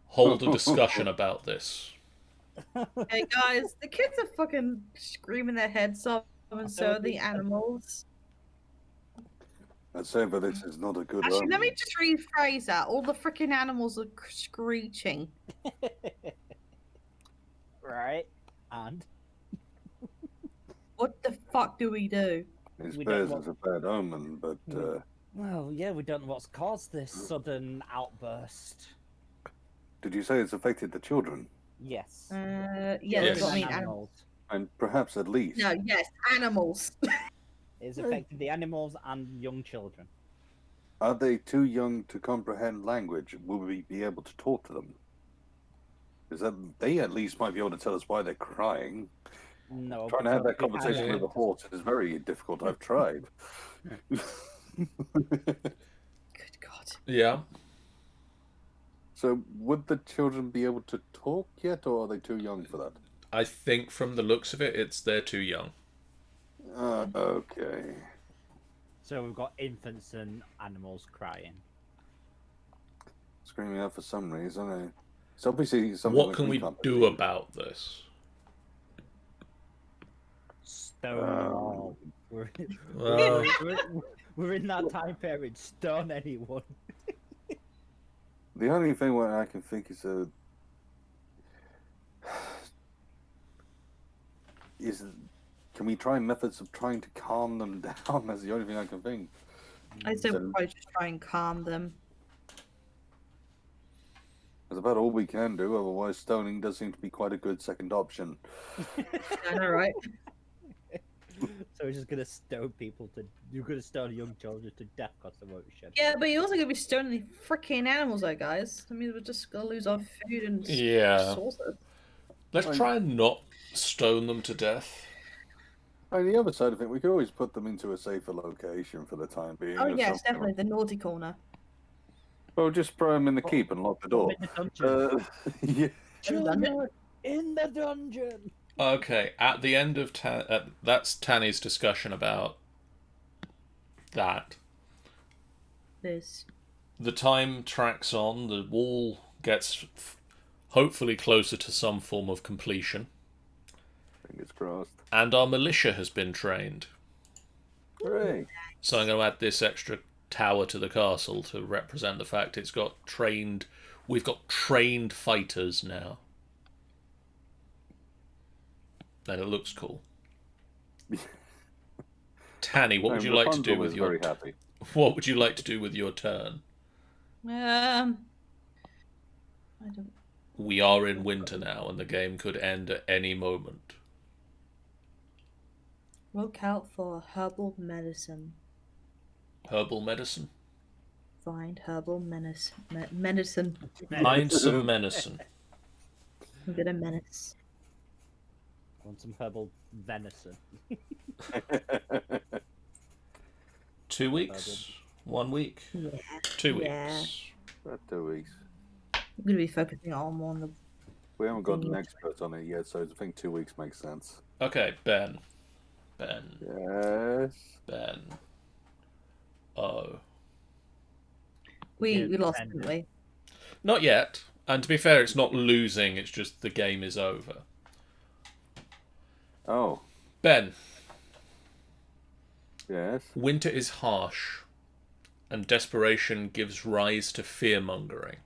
Hold a discussion about this. Hey guys, the kids are fucking screaming their heads off, and so are the animals. I'd say, but this is not a good Actually, let me omen. just rephrase that. All the freaking animals are screeching. Right? And What the fuck do we do? I we don't suppose it's a bad omen, but well, yeah, we don't know what's caused this sudden outburst. did you say it's affected the children? Yes. Yeah, Yes. that's what I mean. And Animals. And perhaps at least. No, yes, animals. It's affected the animals and young children. Are they too young to comprehend language? Will we be able to talk to them? Because they at least might be able to tell us why they're crying. No. Trying to have that because we conversation have- with a horse is very difficult. I've tried. Good God. Yeah. So, would the children be able to talk yet, or are they too young for that? I think from the looks of it, they're too young. Okay. So we've got infants and animals crying. Screaming out for some reason. It's obviously something What which can we can't do perceive. about this? Stone them all. Well, We're in that time period. Stone anyone. The only thing where I can think is can we try methods of trying to calm them down? That's the only thing I can think. I'd say So- we'll probably just try and calm them. That's about all we can do. Otherwise, stoning does seem to be quite a good second option. I know, right? So we're just gonna stone people to. You're gonna stone young children to death because they won't shed. Yeah, but you're also gonna be stoning the freaking animals, though, guys. I mean, we're just gonna lose our food and yeah. sources. Let's try and not stone them to death. On the other side of it, we could always put them into a safer location for the time being. Oh or yes, something. definitely the naughty corner. Well, just throw them in the keep and lock the door. In the dungeon. Yeah. Children in the dungeon. Okay, at the end of that's Tanny's discussion about that. This. The time tracks on. The wall gets hopefully closer to some form of completion, Fingers crossed. and our militia has been trained. Hooray! So I'm going to add this extra tower to the castle to represent the fact it's got trained. We've got trained fighters now. And it looks cool. Tanny, what would you like to do with your? Very happy. What would you like to do with your turn? I don't. We are in winter now, and the game could end at any moment. Look out for herbal medicine. Herbal medicine. Find herbal medicine. Find some medicine. I'm gonna menace. Want some herbal venison. 2 weeks. 1 week. Yeah. 2 weeks. Yeah. About 2 weeks. I'm gonna be focusing on more on the. We haven't got an expert on it yet, so I think 2 weeks makes sense. Okay, Ben. Yes. Ben. Oh. We Yeah, lost, and- didn't we? Not yet. And to be fair, it's not losing, it's just the game is over. Oh, Ben, yes. winter is harsh, and desperation gives rise to fear-mongering.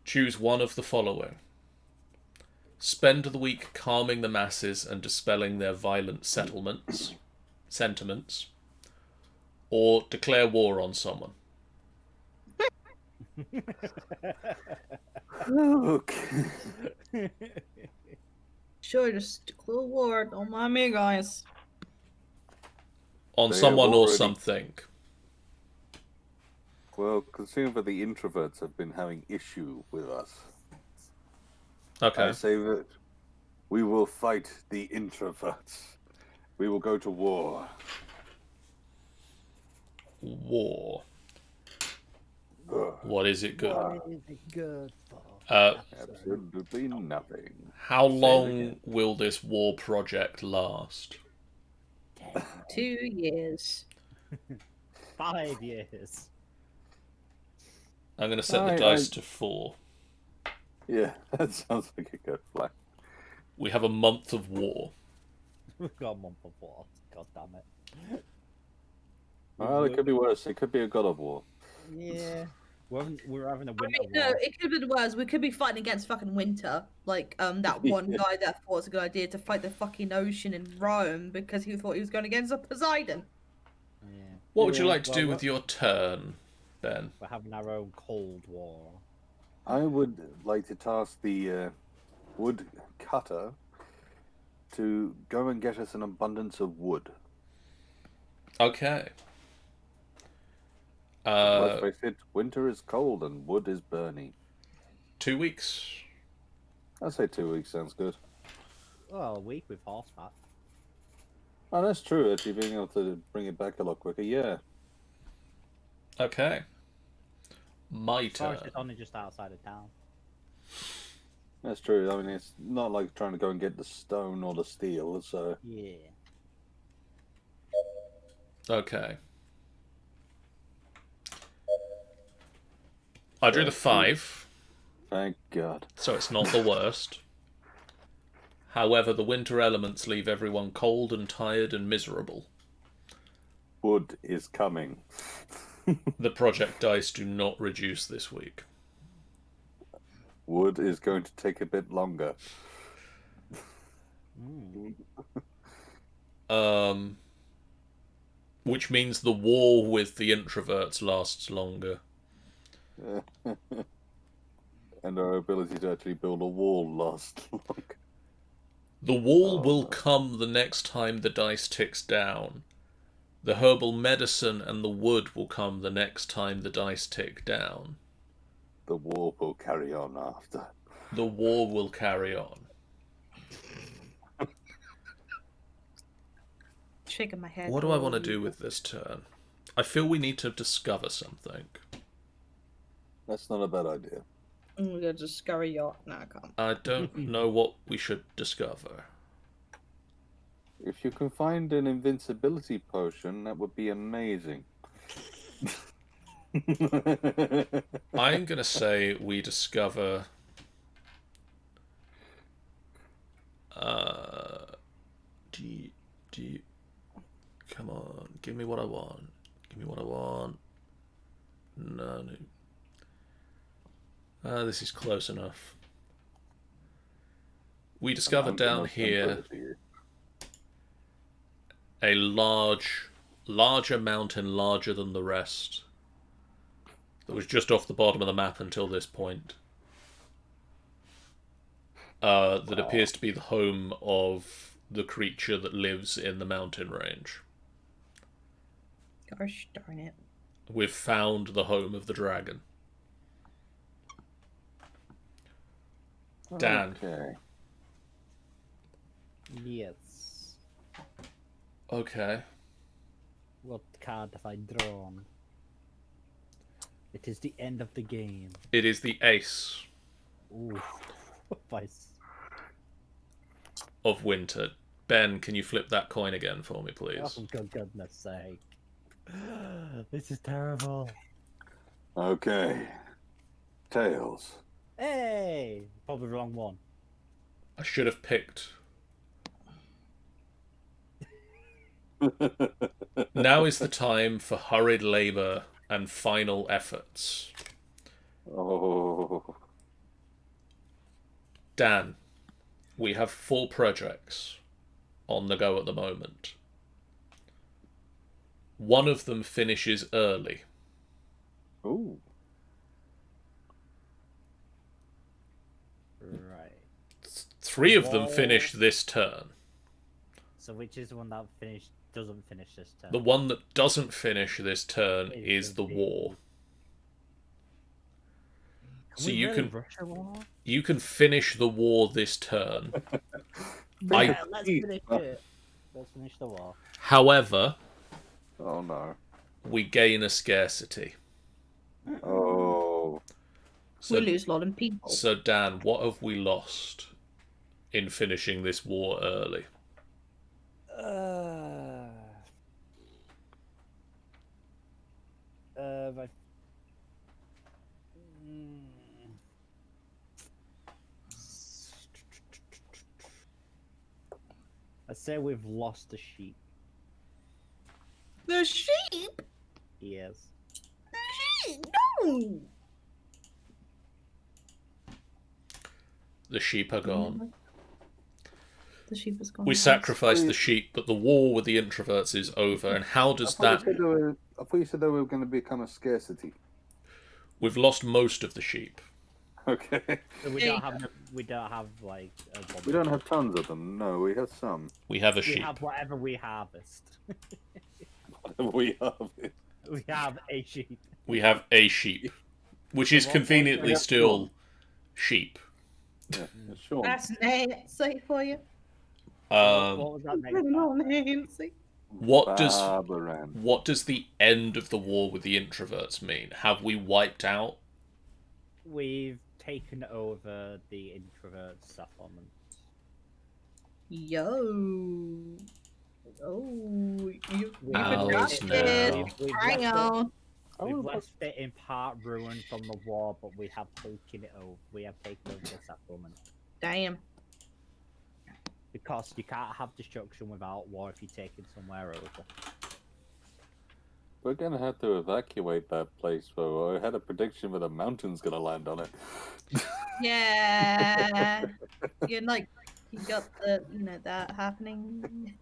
Choose one of the following. Spend the week calming the masses and dispelling their violent sentiments, or declare war on someone. Okay. Sure, just declare war. Don't mind me, guys. On They someone have or already- something. Well, considering that the introverts have been having issue with us, Okay. I say that we will fight the introverts. We will go to war. War. Ugh, What is it good? What is it good for? absolutely nothing. How long will this war project last? 2 years. 5 years. I'm going to set the dice to 4. Yeah, that sounds like a good plan. We have a month of war. We've got a month of war. God damn it. Well, it could be worse. It could be a God of War. Yeah. We're having a I winter mean, no, war. it could have been worse. We could be fighting against fucking winter. Like, that one guy that thought it was a good idea to fight the fucking ocean in Rome because he thought he was going against a Poseidon. Yeah. What would you Yeah, like to do well, with your turn, Ben? We're having our own Cold War. I would like to task the wood cutter to go and get us an abundance of wood. Okay. Let's face it, winter is cold and wood is burning. 2 weeks. I'd say 2 weeks sounds good. Well, a week with horseback. Oh, that's true. Actually, being able to bring it back a lot quicker. Yeah. Okay. My turn. Forest is only just outside of town. That's true. I mean, it's not like trying to go and get the stone or the steel, so... Yeah. Okay. I drew the 5, Thank God. so it's not the worst. However, the winter elements leave everyone cold and tired and miserable. Wood is coming. The project dice do not reduce this week. Wood is going to take a bit longer. Which means the war with the introverts lasts longer. And our ability to actually build a wall lasts longer. The wall will come the next time the dice ticks down. The herbal medicine and the wood will come the next time the dice tick down. The war will carry on after. The war will carry on. shaking my head. What do I want to do with this turn? I feel we need to discover something. That's not a bad idea. I'm gonna discover your. No, I can't. I don't know what we should discover. If you can find an invincibility potion, that would be amazing. I'm going to say we discover... Come on, give me what I want. Give me what I want. No. This is close enough. We discover down here a larger mountain, larger than the rest, that was just off the bottom of the map until this point. That appears to be the home of the creature that lives in the mountain range. Gosh darn it. We've found the home of the dragon. Dan. Okay. Yes. Okay. What card have I drawn? It is the end of the game. It is the ace Ooh. Vice. of winter. Ben, can you flip that coin again for me, please? Oh, for goodness sake. This is terrible. Okay. Tails. Hey! Probably the wrong one. I should have picked. Now is the time for hurried labour and final efforts. Oh. Dan, we have 4 projects on the go at the moment. One of them finishes early. Ooh. Right. 3 of them finish this turn. So which is the one that doesn't finish this turn? The one that doesn't finish this turn is the war. So you can finish the war this turn. Yeah, let's finish it. Let's finish the war. However, Oh no. we gain a scarcity. Oh. So, We lose a lot of people. so Dan, what have we lost in finishing this war early? But... I'd say we've lost the sheep. The sheep? Yes. The sheep? No! The sheep are gone. The sheep is gone. We sacrificed the sheep, but the war with the introverts is over. And how does that... I thought you said they were going to become a scarcity. We've lost most of the sheep. Okay. So we don't have like. We don't have tons of them. No, we have some. We have a We sheep. have whatever we harvest. We have it. We have a sheep. We have a sheep, which is conveniently still sheep. Yeah, sure. That's Nancy for you. What was that next? No, Nancy. What Barbaran. does the end of the war with the introverts mean? Have we wiped out? We've taken over the introvert settlement. Yo. Oh, you Owls forgot now. it. Hang on. We've left it in part ruined from the war, but we have taken it over. We have taken over the settlement. Damn. Because you can't have destruction without war if you're taking somewhere over. We're going to have to evacuate that place, though. I had a prediction that a mountain's going to land on it. Yeah. You're like, you got the, that happening.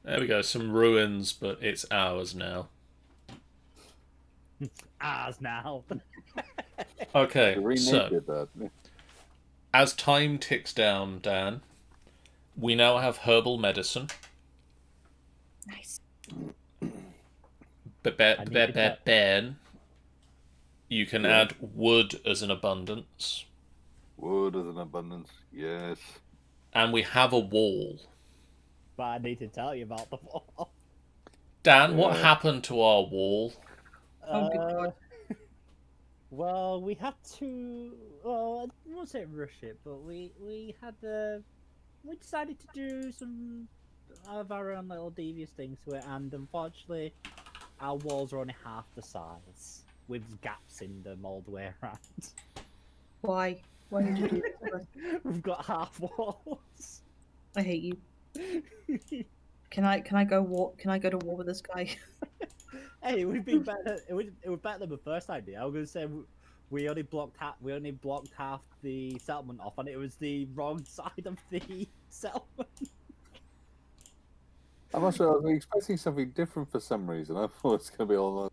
There we go, some ruins, but it's ours now. Ours now. Okay, We so renamed that. as time ticks down, Dan, we now have herbal medicine. Nice. Ben, you can add wood as an abundance. Wood as an abundance, yes. And we have a wall. But I need to tell you about the wall. Dan, what Yeah. happened to our wall? Oh, good God. Well, we had to. Well, I won't say rush it, but we decided to do some of our own little devious things to it, and unfortunately, our walls are only half the size, with gaps in them all the way around. Why? Why did you do this? We've got half walls. I hate you. Can I go to war with this guy? Hey, it would be better. It was better than the first idea. I was gonna say we only blocked half the settlement off, and it was the wrong side of the settlement. I must say, I was expecting something different for some reason. I thought it's going to be all like,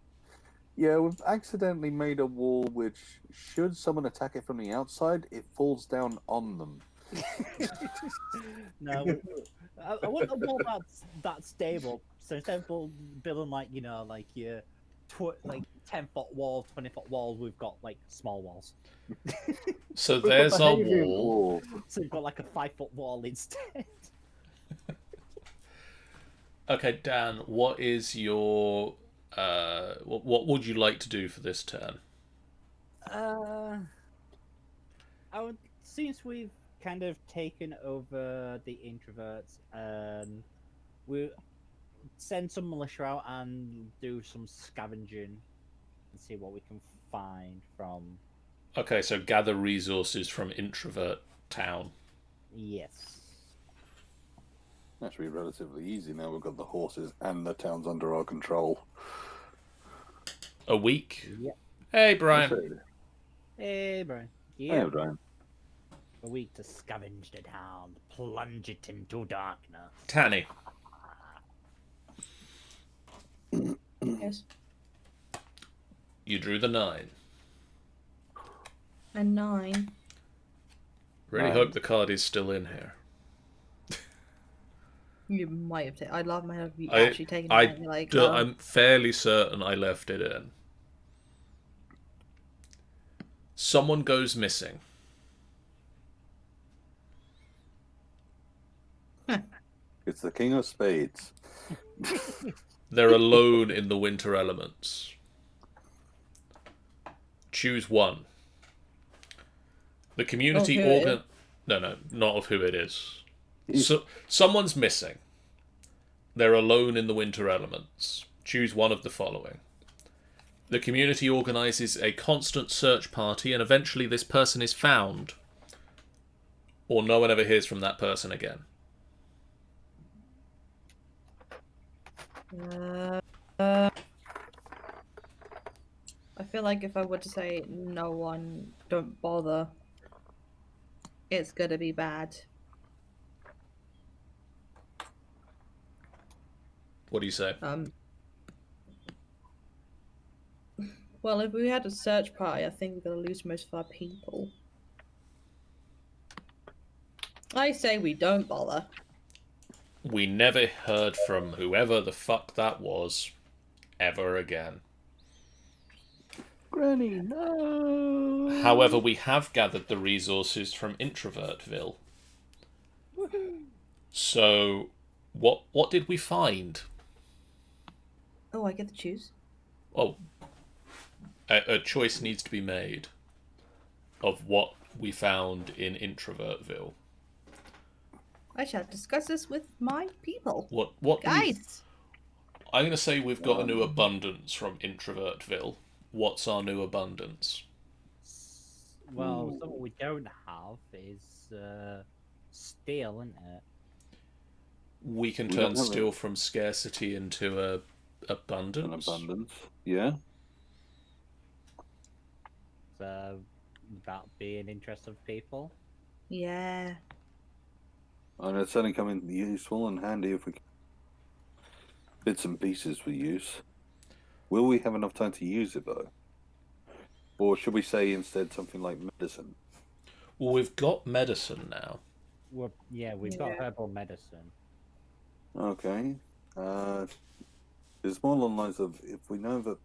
yeah, we've accidentally made a wall which, should someone attack it from the outside, it falls down on them. No, I want a wall that's stable. So instead of building like like your 10-foot walls, 20-foot walls, we've got like small walls. So We've got there's our behaviour wall. So you've got like a 5-foot wall instead. Okay, Dan, what is your what would you like to do for this turn? Since we've kind of taken over the introverts, we send some militia out and do some scavenging and see what we can find from. Okay, so gather resources from Introvert Town. Yes. That should be relatively easy now. We've got the horses and the town's under our control. A week? Yep. Hey, Brian. Hey, Brian. Hey, Brian. A week to scavenge the town, plunge it into darkness. Tanny. Yes. You drew the 9. A 9. Really 9. hope the card is still in here. You might have taken. I'd love my have you I- actually taken I it. And be like, Do- I'm fairly certain I left it in. Someone goes missing. It's the King of Spades. They're alone in the winter elements. Choose one. The community Of who it organ. is? No, not of who it is. So someone's missing. They're alone in the winter elements. Choose one of the following. The community organises a constant search party, and eventually this person is found. Or no one ever hears from that person again. I feel like if I were to say no one, don't bother, it's gonna be bad. What do you say? Well, if we had a search party, I think we're gonna lose most of our people. I say we don't bother. We never heard from whoever the fuck that was ever again. Granny, no! However, we have gathered the resources from Introvertville. So, what did we find? Oh, I get to choose. Oh, a choice needs to be made of what we found in Introvertville. I shall discuss this with my people. What do we- Guys! I'm going to say we've got a new abundance from Introvertville. What's our new abundance? Well, something we don't have is steel, isn't it? We can We turn don't have steel from scarcity into abundance. An abundance, yeah. So that be an interest of people. Yeah. And it's certainly come in useful and handy if we can. Bits and pieces for use. Will we have enough time to use it though? Or should we say instead something like medicine? Well, we've got medicine now. We've got Yeah. herbal medicine. Okay. It's more along the lines of if we know that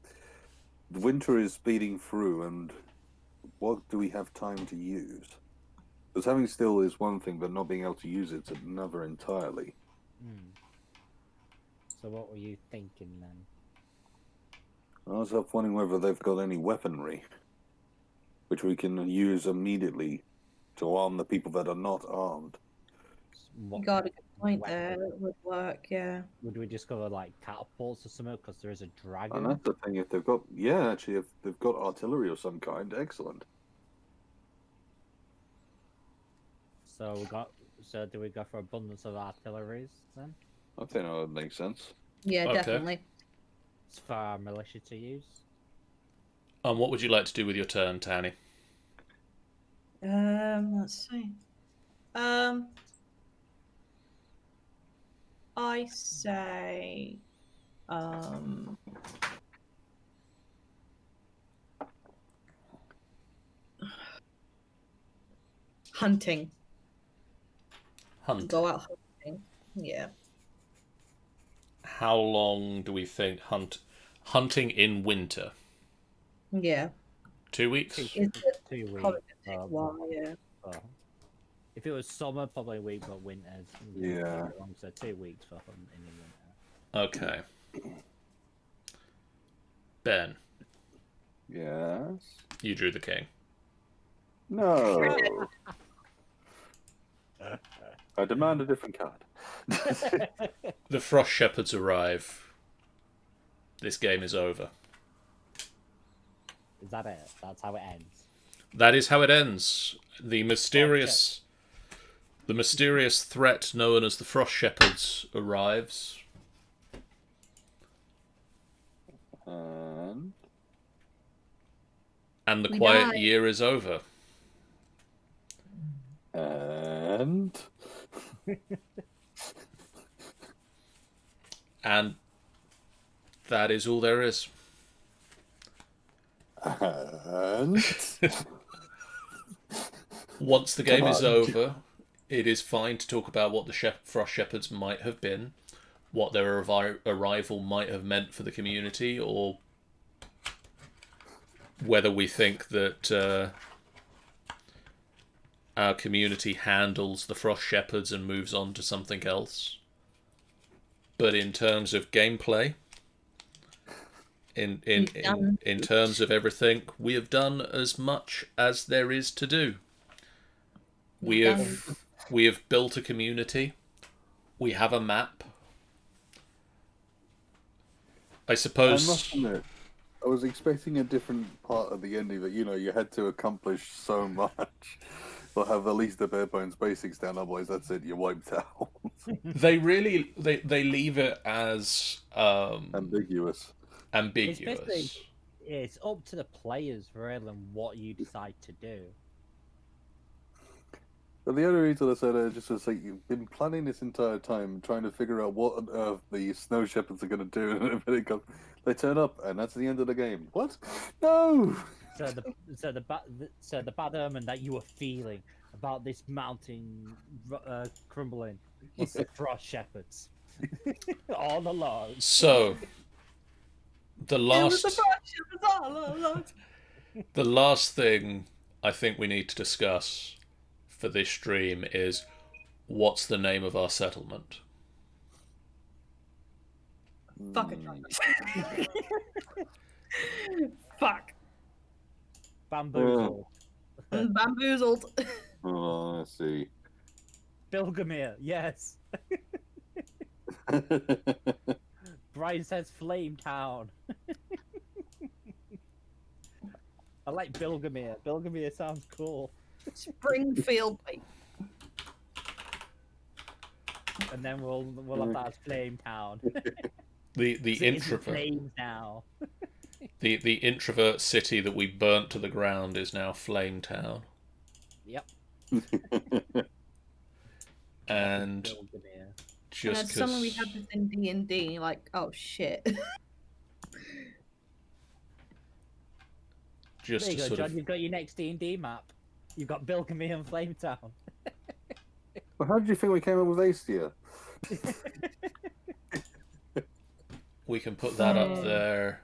the winter is speeding through and what do we have time to use? Because having steel is one thing, but not being able to use it's another entirely. So what were you thinking then? I was up wondering whether they've got any weaponry, which we can use immediately to arm the people that are not armed. You got a good point there. It would work, yeah. Would we discover like catapults or something? Because there is a dragon. And that's the thing. If they've got, if they've got artillery of some kind, excellent. So we got. So do we go for abundance of artilleries then? I think that would make sense. Yeah, Okay. definitely. It's for our militia to use. What would you like to do with your turn, Tanny? Let's see. I say, hunting. Hunt. Go out hunting. Yeah. How long do we think hunting in winter? Yeah. 2 weeks? It's 2 weeks. probably gonna take a while, yeah. Oh. If it was summer, probably a week, but winter's Yeah. long, so 2 weeks for hunting in winter. Okay. Ben, Yes. you drew the king. No. I demand a different card. The Frost Shepherds arrive. This game is over. Is that it? That's how it ends. That is how it ends. The mysterious threat known as the Frost Shepherds arrives. And the We quiet die. year is over. And And that is all there is. Once the game is over, it is fine to talk about what the Frost Shepherds might have been, what their arrival might have meant for the community, or whether we think that our community handles the Frost Shepherds and moves on to something else. But in terms of gameplay, in terms of everything, we have done as much as there is to do. We have built a community. We have a map. I I suppose. must admit, I was expecting a different part of the ending that you had to accomplish so much, or have at least the bare bones basics down. Otherwise, that's it. You're wiped out. They leave it as Ambiguous. ambiguous. It's up to the players really and what you decide to do. But the only reason I said it just was like you've been planning this entire time, trying to figure out what on earth the snow shepherds are going to do, and then they turn up, and that's the end of the game. What? No. So the bad omen that you were feeling about this mountain crumbling was the Frost Shepherds all along. So the It was the last Frost Shepherds all along. the last thing I think we need to discuss for this stream is what's the name of our settlement? Fucking Fuck. Bamboozled. Bamboozled. Oh, let's see. Bilgamere, yes. Brian says Flame Town. I like Bilgamere. Bilgamere sounds cool. Springfield. Wait. And then we'll have that as Flame Town. The Cities in introvert flames now. the introvert city that we burnt to the ground is now Flame Town. Yep. And Bilgamere. just And suddenly we because had this in D&D, like, oh shit. just There you to go, sort John. of You've got your next D&D map. You've got Bilgamere and Flame Town. Well, how did you think we came up with Aestia? we can put that up there.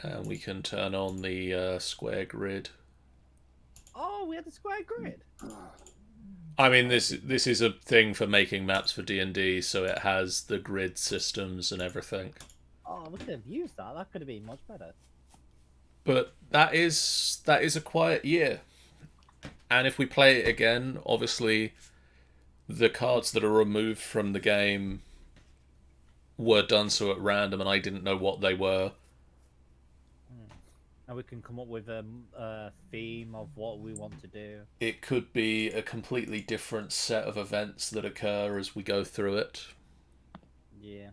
And we can turn on the square grid. Oh, we had the square grid. I mean, this is a thing for making maps for D&D, so it has the grid systems and everything. Oh, we could have used that. That could have been much better. But that is a quiet year. And if we play it again, obviously the cards that are removed from the game were done so at random, and I didn't know what they were. And we can come up with a theme of what we want to do. It could be a completely different set of events that occur as we go through it. Yeah.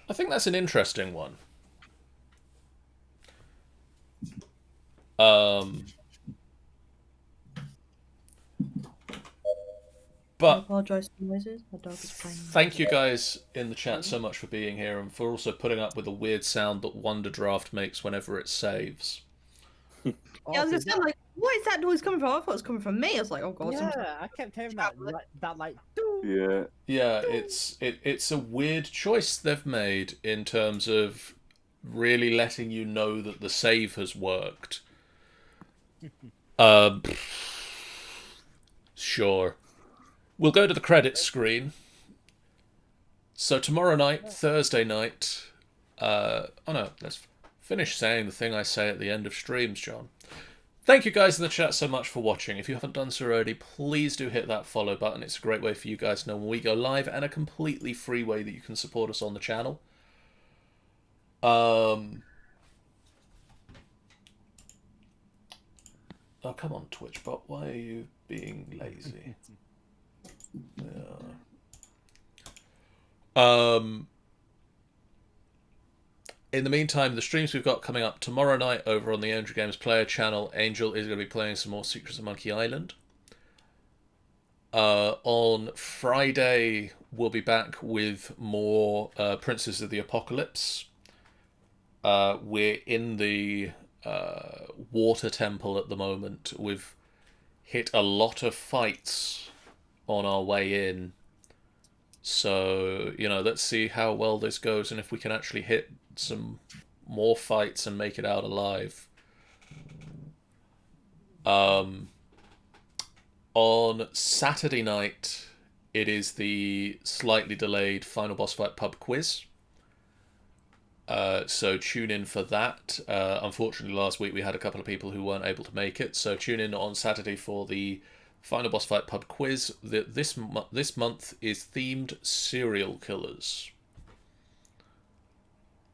I think that's an interesting one. I But apologise for the noises. My dog is playing. thank you guys in the chat so much for being here and for also putting up with the weird sound that Wonderdraft makes whenever it saves. Yeah, I was just like, what is that noise coming from? I thought it was coming from me. I was like, oh god. Yeah, I kept hearing that, doo. Yeah. Yeah, it's a weird choice they've made in terms of really letting you know that the save has worked. Sure. We'll go to the credits screen. So tomorrow night, Thursday night... oh no, let's finish saying the thing I say at the end of streams, John. Thank you guys in the chat so much for watching. If you haven't done so already, please do hit that follow button. It's a great way for you guys to know when we go live and a completely free way that you can support us on the channel. Oh, come on, TwitchBot. Why are you being lazy? Yeah. In the meantime, the streams we've got coming up tomorrow night over on the Andrew Games Player channel, Angel is going to be playing some more Secrets of Monkey Island. On Friday, we'll be back with more Princes of the Apocalypse. We're in the water temple at the moment. We've hit a lot of fights on our way in. So, you know, let's see how well this goes and if we can actually hit some more fights and make it out alive. On Saturday night, it is the slightly delayed Final Boss Fight pub quiz. So tune in for that. Unfortunately, last week we had a couple of people who weren't able to make it. So tune in on Saturday for the Final Boss Fight pub quiz. This month is themed serial killers.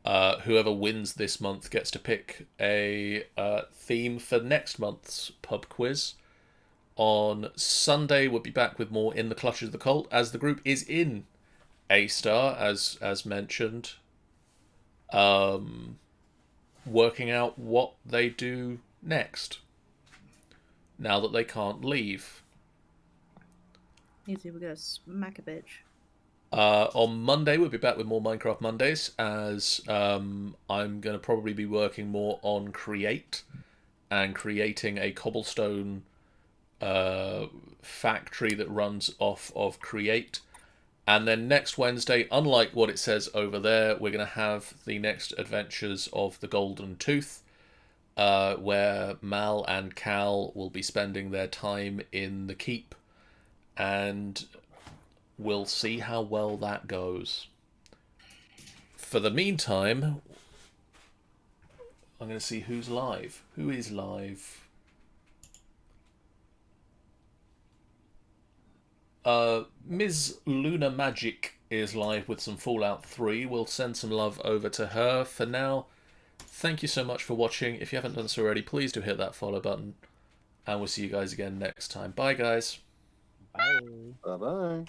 Whoever wins this month gets to pick a theme for next month's pub quiz. On Sunday, we'll be back with more In the Clutches of the Cult, as the group is in A-Star, as mentioned. Working out what they do next, now that they can't leave. Easy, we're gonna smack a bitch. On Monday, we'll be back with more Minecraft Mondays, as I'm going to probably be working more on Create and creating a cobblestone factory that runs off of Create. And then next Wednesday, unlike what it says over there, we're going to have the next adventures of the Golden Tooth, where Mal and Cal will be spending their time in the keep, and we'll see how well that goes. For the meantime, I'm going to see who's live. Who is live? Ms. Luna Magic is live with some Fallout 3. We'll send some love over to her. For now, thank you so much for watching. If you haven't done so already, please do hit that follow button. And we'll see you guys again next time. Bye, guys. Bye. Bye-bye.